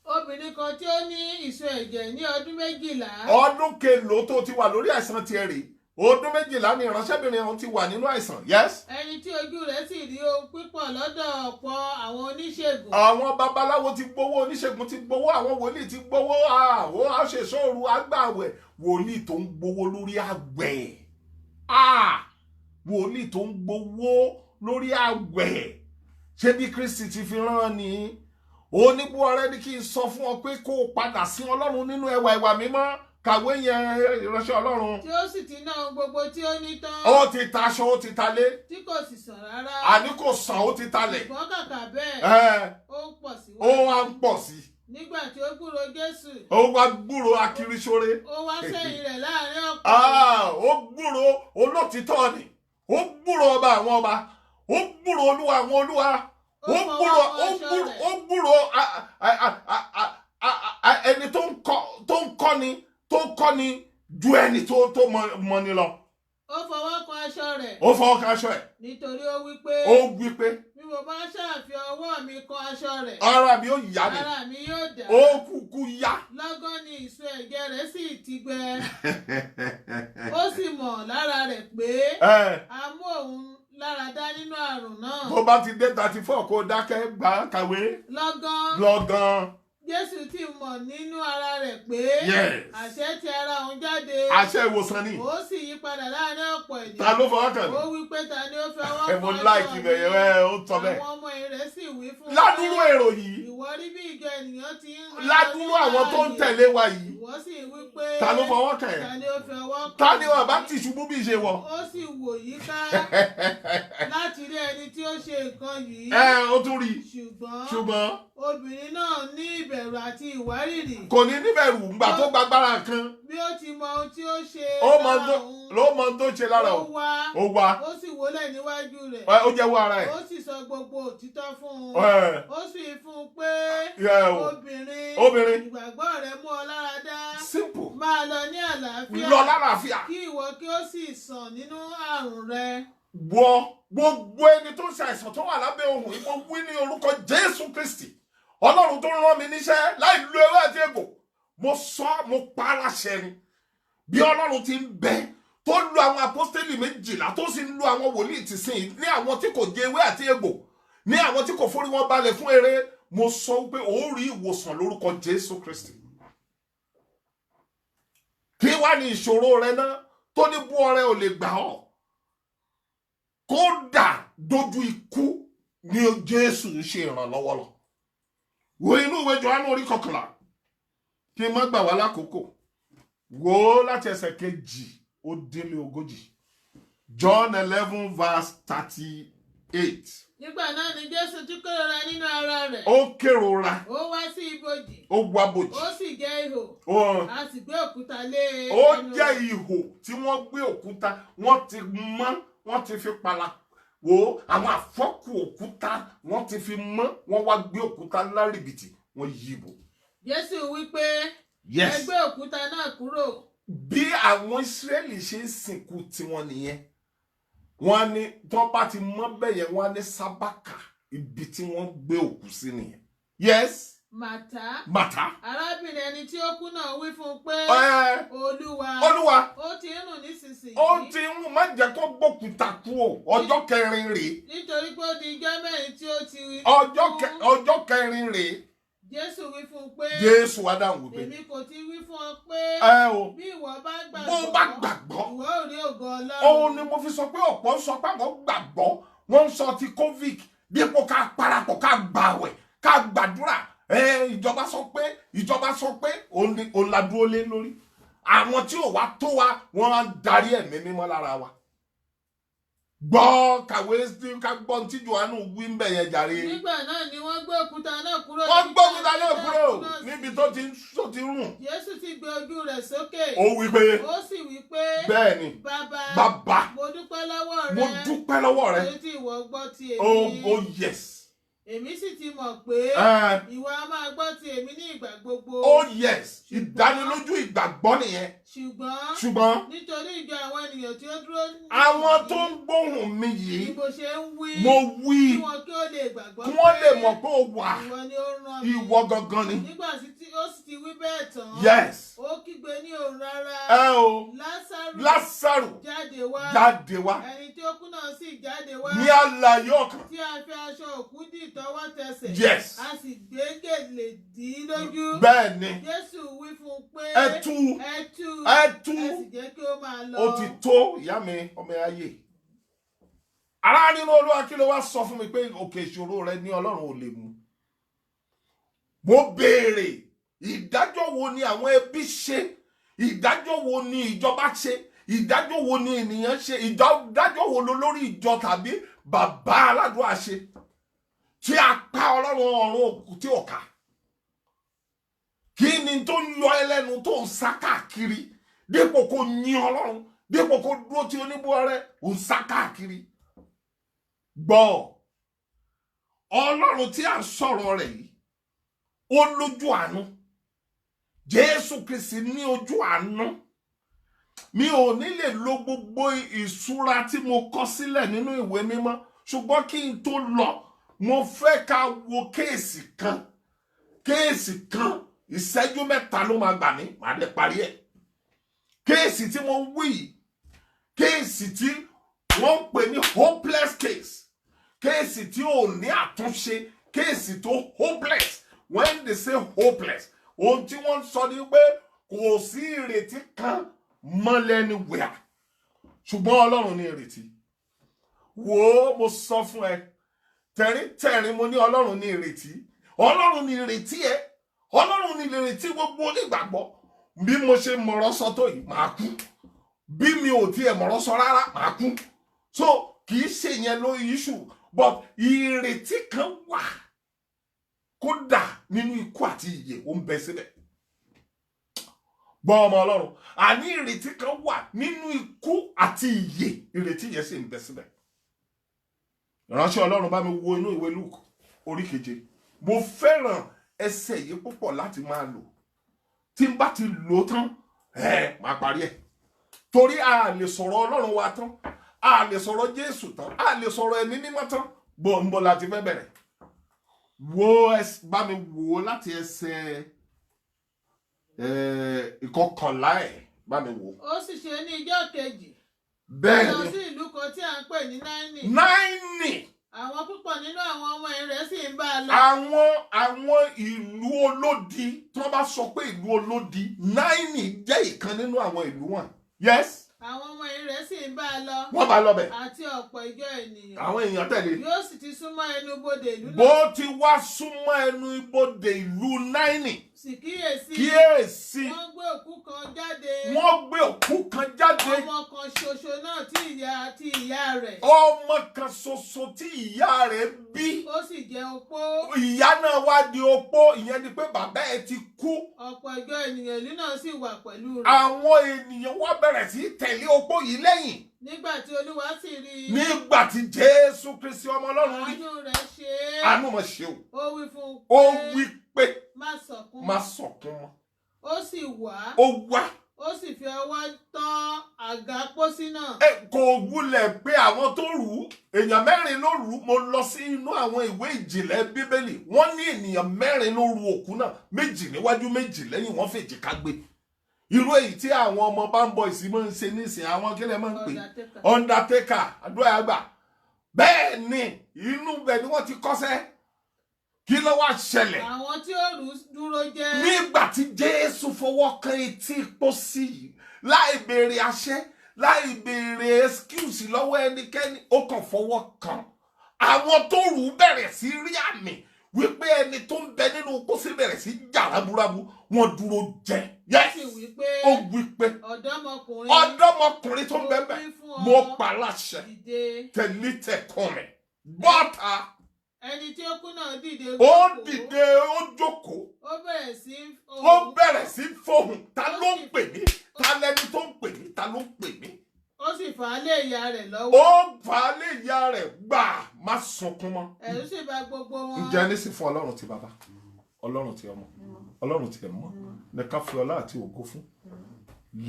Obìnrin kan tí ó ní ìsun ẹ̀jẹ̀ ní ọdún 12. Ọdún kelòó tó ti wà lórí àìsàn tiẹ̀ rè? Ọdún 12 ni ìránṣẹ́bìnrin ọ̀hún ti wà nínú àìsàn. Yes. Ẹni tí ojú rẹ̀ sì rí ohun pípọ̀ lọ́dọ̀ ọ̀pọ̀ àwọn oníṣègùn. Àwọn babaláwo ti gbowó, oníṣègùn ti gbowó, àwọn wòlíì ti gbowó. Ó á ṣe sóòru agbáwẹ̀. Wòlíì tó ń gbowó lórí àgbẹ̀. Wòlíì tó ń gbowó lórí àgbẹ̀. Ṣé bí Kristi ti fi rán ni? Oníbúọrẹ́ ní kí n sọ fún ọ pé kó o padà sí Ọlọ́run nínú ẹwà ìwà mímọ́. Kàwé yẹn, ìránṣẹ́ Ọlọ́run. Tí ó sì ti ná ohun gbogbo tí ó ní tán. Ó ti taṣọ, ó ti talé. Tí kò sì sàn rárá. Àní kò sàn, ó ti talẹ̀. Ṣùgbọ́n kàkà bẹ́ẹ̀. Ó ń pọ̀ sí. Ó wá ń pọ̀ sí. Nígbà tí ó gbúròó Jésù. Ó wá gbúròó akirisore. Ó wá sẹ́yìn rẹ̀ láàrin ọ̀pọ̀. Ó gbúròó olótìtọ́ ni. Ó gbúròó ọba àwọn ọba. Ó gbúròó olúwa àwọn olúwa. Ó gbúròó ẹni tó ń kọ́ni ju ẹni tó mọ ni lọ. Ó fọwọ́ kan aṣọ rẹ̀. Ó fọwọ́ kan aṣọ ẹ̀. Nítorí ó wí pé. Bí mo bá ṣàfi ọwọ́ mi kan aṣọ rẹ̀. Ara mi ó yá ni. Ara mi yóò dá. Ó kúkú yá. Lọ́gán ni ìsun ẹ̀jẹ̀ rẹ̀ sì ti gbẹ. Ó sì mọ̀ lára rẹ̀ pé. A mú òun lára dá nínú àrùn náà. Tó bá ti dé 34 kó dákẹ́ gbà kàwé. Lọ́gán. Jésù ti mọ̀ nínú ara rẹ̀ pé. Àṣẹ ti ara òun jáde. Àṣẹ ìwòsàn ni. Ó sì yí padà láàrin ọ̀pọ̀ ènìyàn. Ta ló fọwọ́ kàn mí? Ó wí pé ta ni ó fẹ́ ọwọ́ kan mo láìkì bẹ̀yẹ̀ ó tọ́ bẹ́ẹ̀. Àwọn ọmọ rẹ̀ sì wí fún un. Ládùúrú èrò yìí. Ìwọ ìwọ rí bí ìjọ ènìyàn ti ń há ládùúrú àwọn tó ń tẹ̀lé wa yìí. ìwọ sì wí pé Ta ló fọwọ́ kàn ẹ́? ta ni ó fi ọwọ́ kàn Ta ni wọn mí? bá ti ṣubú bí ìṣe wọ? Ó sì wò yíká láti rí ẹni tí ó ṣe nǹkan yìí. Ó tún rí i. Ṣùgbọ́n obìnrin náà ní ìbẹ̀rù àti ìwárìrì. kò ní níbẹ̀rù ńgbà tó gbàgbára kan. Bí ó ti mọ ohun tí ó ṣe Ó mọ lára tó- òun, ló mọ tó ṣe lára ó o. wá Ó wá. ó sì wólẹ̀ níwájú rẹ̀. Ó jẹ́wọ́ ara ẹ̀. Ó sì sọ gbogbo òtítọ́ fún un. Ẹ, Ó sì fún un pé yẹ o. Obìnrin. ìgbàgbọ́ rẹ̀ mú ọ lára dá. Simple. Máa lọ ní àlàáfíà. Lọ lálàáfíà. Kí ìwọ kí ó sì sàn nínú àrùn rẹ. Gbogbo ẹni tó ṣàìsàn tó wà lábẹ́ ohùn yìí, mo wí ní orúkọ Jésù Kristi. Ọlọ́run tó rán mi níṣẹ́ láì lo ewé àti egbò. Mo sọ, mo pa á láṣẹ ni. Bí Ọlọ́run ti ń bẹ tó lu àwọn apọ́stélì 12 tó sì ń lu àwọn wòlíì tìsín ní àwọn tí kò jẹ ewé àti egbò, ní àwọn tí kò forí wọn balẹ̀ fún eré, mo sọ pé ó rí ìwòsàn lórúkọ Jésù Kristi. Kí wá ní ìṣòro rẹ náà tó ní bú ọrẹ ò lè gbà ọ́? Kódà dojú ikú ni Jésù ń ṣe ìrànlọ́wọ́ lọ. Wo inú ìwé Jòhánù orí 11 kí n má gbà wá lákòókò. Wo láti ẹsẹ̀ 2:40. John 11 verse 38. Nígbà náà ni Jésù tún kérora nínú ara rẹ̀. Ó kérora, Ó wá sí ibojì. ó wábòjì. Ó sì jẹ́ ihò. Ó A sì gbé òkúta lé ó jẹ́ ihò tí wọ́n gbé òkúta, wọ́n ti mọ́, wọ́n ti fi pala. Wo àwọn àfọ́kù òkúta wọ́n ti fi mọ́, wọ́n wá gbé òkúta ńlá rìbìtì, wọ́n yí bò. Jésù wí pé Yes. ẹ gbé òkúta náà kúrò. Bí àwọn Ísírẹ́lì ṣe ń sìnkú tiwọn nìyẹn. Wọ́n ní tó bá ti mọ́ bẹ́yẹn, wọ́n ní sábàkà, ibi tí wọ́n gbé òkú sí nìyẹn. Yes. Màtá. Arábìnrin ẹni tí ó kú náà wí fún un pé Olúwa ó ti ń rùn nísinsìnyí. Ó ti ń rùn, má jẹ́ kó gbókúta kú o. Ọjọ́ 4 rèé. Nítorí pé ó di ijọ́ mẹ́rin tí ó ti Ọjọ́ 4 rèé. Jésù wí fún un pé Jésù wá dáhùn wípé. èmi kò ti wí fún ọ pé bí ìwọ bá Bó bá gbàgbọ́. ìwọ ò rí ògo Ọlọ́run. Òun ni mo fi sọ pé ọ̀pọ̀ ń sọ pé àwọn gbàgbọ́. Wọ́n ń sọ ti COVID dípò ká parapọ̀ ká gbàwẹ̀ ká gbàdúrà. Ìjọba sọ pé òun la dúró lé lórí. Àwọn tí ò wá tó wa wọ́n á darí ẹ̀mí mímọ́ lára wa. Gbọ́ kàwé sí ká gbọ́ tí Jòhánù wí ń bẹ̀ yẹn jàre. Nígbà náà ni wọ́n gbé òkúta náà kúrò. Wọ́n gbé òkúta náà kúrò níbi tó ti rùn. Jésù sì gbé ojú rẹ̀ sókè. Ó wí pé. Ó sì wí pé. Bẹ́ẹ̀ni. Bàbá. Mo dúpẹ́ lọ́wọ́ rẹ. Torí tí ìwọ gbọ́ ti èmi. Oh yes. Èmi sì ti mọ̀ pé ìwọ a máa gbọ́ ti èmi ní ìgbà gbogbo. Oh yes. Ìdánilójú ìgbàgbọ́ nìyẹn. Ṣùgbọ́n nítorí ìjọ àwọn ènìyàn tí ó dúró ní. Àwọn tó ń gbóhùn mi yìí. Bí mo ṣe ń wí. Mo wí. Kí wọn kí ó lè gbàgbọ́ pé. Kí wọ́n lè mọ̀ pé ó wà. Ìwọ ni ó rán mi. Ìwọ gangan ni. Nígbà tí ó sì ti wí bẹ́ẹ̀ tán. Yes. Ó kígbe ní òun rárá. Lásárù. Jáde wá. Ẹni tí ó kú náà sì jáde wá. Ní àlàyé ọkàn. Tí a fi aṣọ òkú dì tọwọ́ tẹsẹ̀. Yes. A sì gbé gèlè dì í lójú. Bẹ́ẹ̀ni. Jésù wí fún un pé. Ẹ tú. Ẹ sì jẹ́ kí ó máa lọ. Ó ti tó ìyá mi ọmọ ayé. Ará nínú Olúwa kí ló wá sọ fún mi pé òkè ìṣòro rẹ ní Ọlọ́run ò lè mú. Mo béèrè ìdájọ́ wo ni àwọn ẹbí ṣe? Ìdájọ́ wo ni ìjọba ṣe? Ìdájọ́ wo ni ènìyàn ṣe? Ìdájọ́ wo ló lórí ìjọ tàbí bàbá aládùúrà ṣe? Tí a pa Ọlọ́run ọ̀run òkú tí ò ká. Kí ni tó ń yọ ẹlẹ́nu tó ń sá káàkiri? Dípò kó yìn Ọlọ́run, dípò kó dúró tí oníbọ̀rẹ́ ò ń sá káàkiri. Gbọ́, Ọlọ́run tí a ń sọ̀rọ̀ rẹ̀ yìí, ó lójú àánú. Jésù Kristi ní ojú àánú. Mi ò ní lè lo gbogbo ìṣúra tí mo kọ sílẹ̀ nínú ìwé mímọ́, ṣùgbọ́n kí n tó lọ, mo fẹ́ ká wo kéèsì kan. Ìṣẹ́jú 3 ló máa gbà mí, màá lè parí ẹ̀. Kéèsì tí mo wí, kéèsì tí wọ́n ń pè ní hopeless case, kéèsì tí ò ní àtúnṣe, kéèsì tó hopeless. When they say hopeless, ohun tí wọ́n sọ ni pé kò sí ìrètí kan mọ́ anywhere. Ṣùgbọ́n Ọlọ́run ní ìrètí. Wò ó, mo sọ fún ẹ, tẹ̀ríntẹ̀rín mo ní Ọlọ́run ní ìrètí. Ọlọ́run ni ìrètí ẹ, Ọlọ́run ni ìrètí gbogbo onígbàgbọ́. Bí mo ṣe mọ̀rọ̀ sọ tó yìí máa kú, bí mi ò tiẹ̀ mọ̀rọ̀ sọ rárá máa kú. So kì í ṣe yẹn ló issue, but ìrètí kan wà kódà nínú ikú àti ìyè ó ń bẹ síbẹ̀. Gbọ́ ọmọ Ọlọ́run, àní ìrètí kan wà nínú ikú àti ìyè, ìrètí yẹn sì ń bẹ síbẹ̀. Ìránṣẹ́ Ọlọ́run bá mi wo inú ìwé Lúùkù orí 7. Mo fẹ́ràn ẹsẹ̀ yìí púpọ̀ láti máa lò. Tí n bá ti lò tán, máa parí ẹ̀. Torí a lè sọ̀rọ̀ Ọlọ́run wa tán, a lè sọ̀rọ̀ Jésù tán, a lè sọ̀rọ̀ ẹ̀mí mímọ́ tán. Bó láti fẹ́ bẹ̀rẹ̀. Bá mi wò láti ẹsẹ̀ ìkọkànlá ẹ̀, bá mi wò. Ó sì ṣe ní ijọ́ kejì. Bẹ́ẹ̀ Lọ ni. sí ìlú kan tí à ń pè ní Náínì. Náínì. Àwọn púpọ̀ nínú àwọn ọmọ rẹ̀ sì ń bá a lọ. Àwọn ìlú olódi, tí wọ́n bá sọ pé ìlú olódi, Náínì jẹ́ ìkan nínú àwọn ìlú wọn. Yes. Àwọn ọmọ rẹ̀ sì ń bá a lọ. Wọ́n bá lọ bẹ̀. Àti ọ̀pọ̀ ìjọ ènìyàn. Àwọn èèyàn tẹ̀lé. Yóò sì ti súnmọ́ ẹnu bodè ìlú náà. Bó ti wá súnmọ́ ẹnu ibodè ìlú Náínì. Sì kíyèsí. Kíyèsí. Wọ́n gbé òkú kan jáde. Wọ́n gbé òkú kan jáde. Ọmọ kan ṣoṣo náà tí ìyá rẹ̀. Ọmọ kan ṣoṣo tí ìyá rẹ̀ bí. Ó sì jẹ́ opó. Ìyá náà wá di opó, ìyẹn ni pé bàbá ẹ̀ ti kú. Ọ̀pọ̀ ìjọ ènìyàn ìlú náà sì wà pẹ̀lú rẹ̀. Àwọn ènìyàn wá bẹ̀rẹ̀ sí tẹ̀lé opó yìí lẹ́yìn. Nígbà tí Olúwa sì rí i. Nígbà tí Jésù Kristi ọmọ Ọlọ́run rí. Àánú rẹ̀ ṣe é. Àánú mọ̀ ṣe o. Ó wí fún un pé. Ó wí pé. Má sọkún. Má sọkún mọ́. Ó sì wá. Ó wá. Ó sì fi ọwọ́ tọ́ àga pósí náà. Kò wulẹ̀ pé àwọn tó rù ú, èèyàn 4 ló rù ú. Mo lọ sí inú àwọn ìwé ìjìnlẹ̀ Bíbélì. Wọ́n ní ènìyàn 4 ló ru òkú náà, 2 níwájú 2 lẹ́yìn, wọ́n fèjì ká gbé. Irú èyí tí àwọn ọmọ bá ń bọ ìsìn máa ń ṣe nísìn, àwọn kílẹ̀ máa ń pè undertaker, àdúrà àgbà. Bẹ́ẹ̀ ni inú bẹ̀ ni wọ́n ti kọ́ṣẹ́. Kí ló wá ṣẹlẹ̀? Àwọn tí ó rù dúró jẹ́. Nígbà tí Jésù fọwọ́ kan etí pósí yìí, láì béèrè àṣẹ, láì béèrè excuse lọ́wọ́ ẹnikẹ́ni, ó kàn fọwọ́ kan. Àwọn tó rù ú bẹ̀rẹ̀ sí rí àmì wípé ẹni tó ń bẹ nínú pósí bẹ̀rẹ̀ sí jà rábúrábú, wọ́n dúró jẹ. Yes. Ó wí pé ọ̀dọ́mọkùnrin tó ń bẹ bẹ̀, mo pa láṣẹ tẹ̀lé tẹ̀kọ́ rẹ̀ bọ́ta. Ẹni tí ó kú náà dìde. Ó dìde, ó jókòó. Ó bẹ̀rẹ̀ sí fọhùn. Ta ló ń pè mí? Ta lẹni tó ń pè mí? Ta ló ń pè mí? Ó sì fà á lé ìyá rẹ̀ lọ́wọ́. Ó fà á lé ìyá rẹ̀ gbà, má sunkún mọ́. Ẹ̀rù sì bà gbogbo wọn. Ǹjẹ́ ní sì fún Ọlọ́run ti bàbá, Ọlọ́run ti ọmọ, Ọlọ́run ti ẹ̀mọ́, ní ká fi ọlá àti ògo fún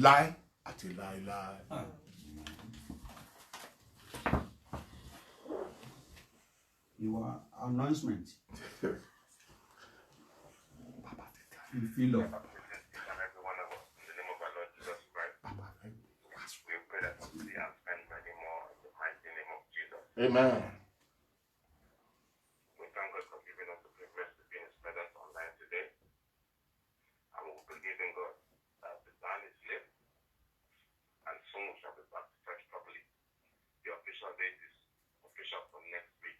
láé àti láéláé. Your announcement. You feel of. Amen. We thank God for giving us the privilege to be in His presence online today. And we believe in God that the time is late and soon we shall be back to church properly. The official date is official for next week,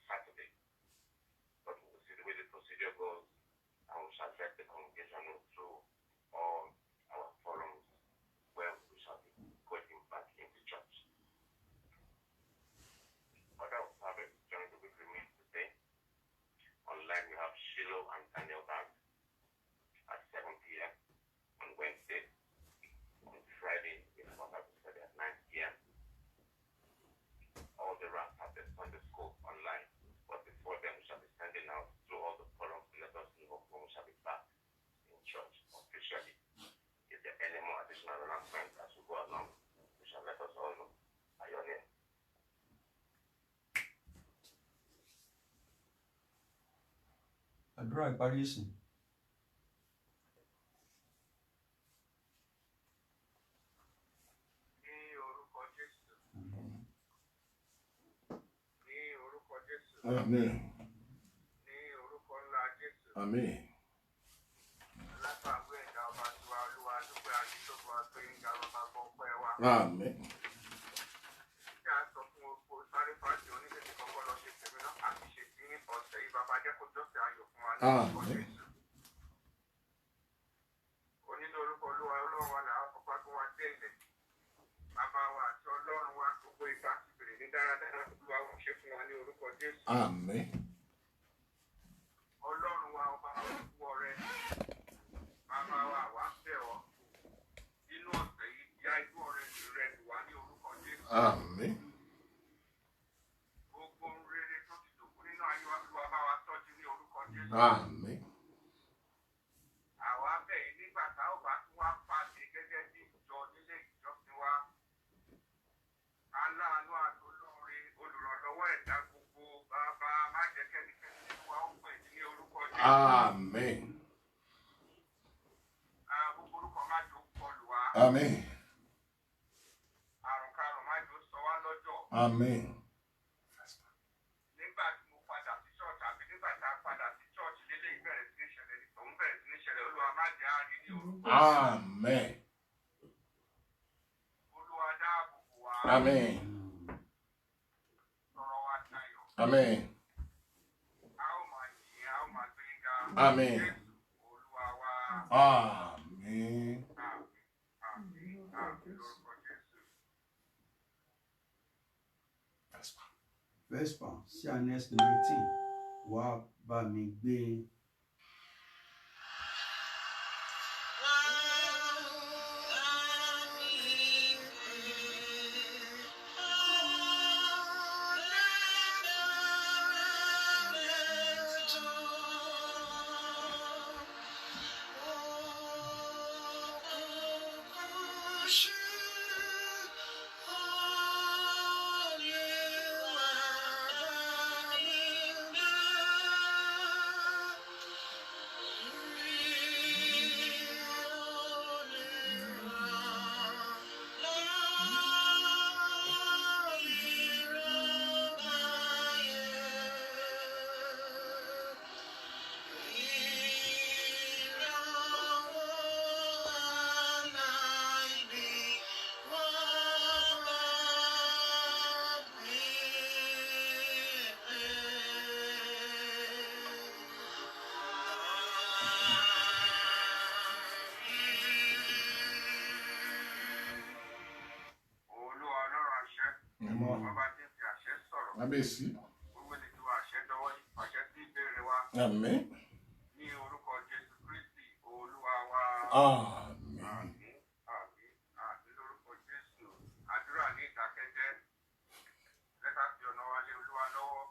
Saturday. But we will see the way the procedure goes and we shall check the congregation through all our forums where we shall be going back into church. Other service during the weekly meet today. Online we have Shiloh and Daniel Bank at 7 p.m. on Wednesday. On Friday, we have our Bible study at 9 p.m. All the rest have their Sunday school online. But before then, we shall be sending out through all the forums to let us know when we shall be back in church officially. If there are any more additional announcements as we go along, we shall let us all know by your name. Àdúrà ìparí ìsìn. Ní orúkọ Jésù. Ní orúkọ Jésù. Amen. Ní orúkọ ńlá Jésù. Amen. Látàgbé ẹ̀dá ọba tiwa Olúwa dúpẹ́ àdìsọ́gbọ̀ àgbẹ̀ ìgbà bàbá gbọ́ pẹ́ wa. Amen. Kí a sọ fún oko sáré fàájì oníṣègùn kọ́kọ́ lọ ṣe tèmi náà àti ṣe tí ọ̀sẹ̀ yìí bàbá jẹ́ kó jọ́sẹ̀ ayọ̀ Àmín. Onínúorúkọ Olúwa Ọlọ́run wa làwọn fọpá tó wá dé ilẹ̀. Bàbá wa àti Ọlọ́run wa gbogbo ìta ti bèrè ní dáradára Olúwa wọ́n ṣe fún wa ní orúkọ Jésù. Àmín. Ọlọ́run wa ọba olúwo rẹ. Bàbá wa wá bẹ̀ ọ́. Nínú ọ̀sẹ̀ yìí yá inú ọ̀rẹ́ rẹ lù wá ní orúkọ Jésù. Àmín. Gbogbo ohun rere tó ti dòkú nínú ayé wa Olúwa bá wa tọ́jú ní orúkọ Jésù. Àmín. Àwa bẹ̀ yìí nígbà tá ò bá tún wá pàdé gẹ́gẹ́ bí ìjọ nílé ìjọsìn wa. Aláàánú àtolóore olùrànlọ́wọ́ ẹ̀dá gbogbo bàbá má jẹ́ kẹ́nikẹ́ni nínú wa ó pè ní orúkọ Jésù. Àmín. Gbogbo orúkọ má jò kọlù wá. Àmín. Àrùnkárùn má jò sọ wá lọ́jọ́. Àmín. Nígbà tí mo padà sí ṣọ́ọ̀ṣì àbí nígbà tá a padà sí ṣọ́ọ̀ṣì lélẹ̀ ìbẹ̀rẹ̀ sí ní ṣẹlẹ̀ òun bẹ̀rẹ̀ sí ní ṣẹlẹ̀ Olúwa má jẹ́ á rí ní orúkọ. Àmín. Olúwa dáàbò bò wá. Àmín. Sọ̀rọ̀ wa dayọ̀. Àmín. A ó máa yìn, a ó máa gbé ga. Àmín. Jésù Olúwa wa. Àmín. Àmín. Àmín lórúkọ Jésù. Vesper CNS 19 wá bá mi gbé. Olúwa Ọlọ́run àṣẹ. Ọba tí ń fi àṣẹ sọ̀rọ̀. Kábíyèsí. Gbogbo ní tiwa àṣẹ dọwọ́ yìí pàṣẹ sí ìbéèrè wa. Àmín. Ní orúkọ Jésù Kristi Olúwa wa. Àmín. Àmín. Àmín. Àmín lórúkọ Jésù. Àdúrà ní ìdákẹ́jẹ́. Lẹ́ka fi ọ̀nà wa lé Olúwa lọ́wọ́.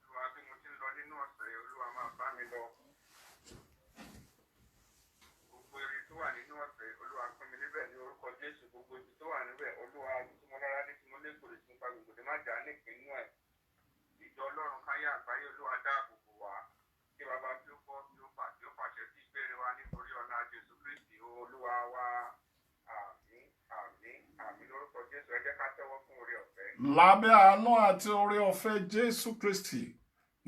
Olúwa bí mo ti ń lọ nínú ọ̀sẹ̀ yìí, Olúwa máa bá mi lọ. Gbogbo èrè tó wà nínú ọ̀sẹ̀ Olúwa pín mi níbẹ̀ ní orúkọ Jésù. Gbogbo ibi tó wà níbẹ̀ Olúwa tí mo lára ní tí mo lé kòrè tí mo pa gbogbo má jà ní ìpínú ẹ̀. Ìjọ Ọlọ́run káyà àgbáyé Olúwa dáàbò bò wá. Kí bàbá tí ó kọ́ tí ó fà tí ó pàṣẹ sí ìbéèrè wa nítorí ọ̀nà Jésù Kristi Olúwa wa. Àmín. Àmín. Àmín lórúkọ Jésù. Ẹ jẹ́ ká tẹ́wọ́ fún oore ọ̀fẹ́. Lábẹ́ àánú àti oore ọ̀fẹ́ Jésù Kristi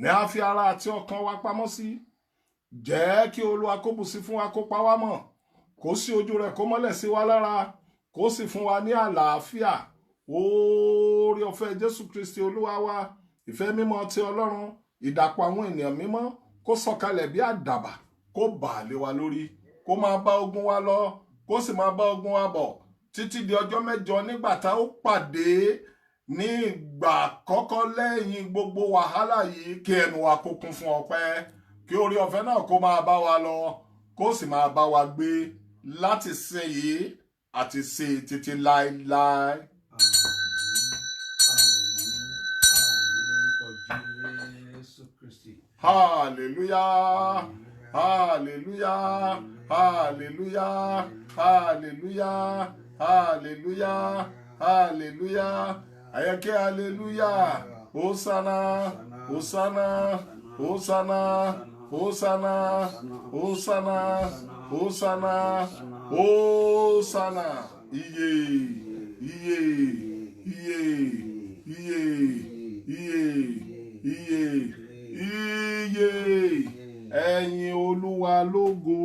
ní a fi ara àti ọkàn wa pamọ́ sí. Jẹ́ kí Olúwa kó bùsí fún wa kó pa wá mọ́. Kó sí ojú rẹ̀ kó mọ́lẹ̀ sí wa lára. Kó sì fún wa ní àlàáfíà. Oore ọ̀fẹ́ Jésù Kristi Olúwa wa. Ìfẹ́ mímọ́ ti Ọlọ́run. Ìdàpọ̀ àwọn ènìyàn mímọ́. Kó sọ̀kalẹ̀ bí àdàbà. Kó bà lé wa lórí. Kó máa bá ogun wa lọ. Kó sì máa bá ogun wa bọ̀. Títí di ọjọ́ mẹ́jọ nígbà tá ó pàdé ní ìgbà àkọ́kọ́ lẹ́yìn gbogbo wàhálà yìí, kí ẹnu wa kó kún fún ọpẹ́. Kí oore ọ̀fẹ́ náà kó máa bá wa lọ. Kó sì máa bá wa gbé láti sin yìí àti sí títí láéláé. Hallelujah. Hallelujah. Hallelujah. Hallelujah. Hallelujah. Hallelujah. Ayake hallelujah. Hosanna. Hosanna. Hosanna. Hosanna. Hosanna. Hosanna. Hosanna. Iye. Iye. Iye. Iye. Iye. Iye. Iye. Ẹ̀yin Olúwa lógo.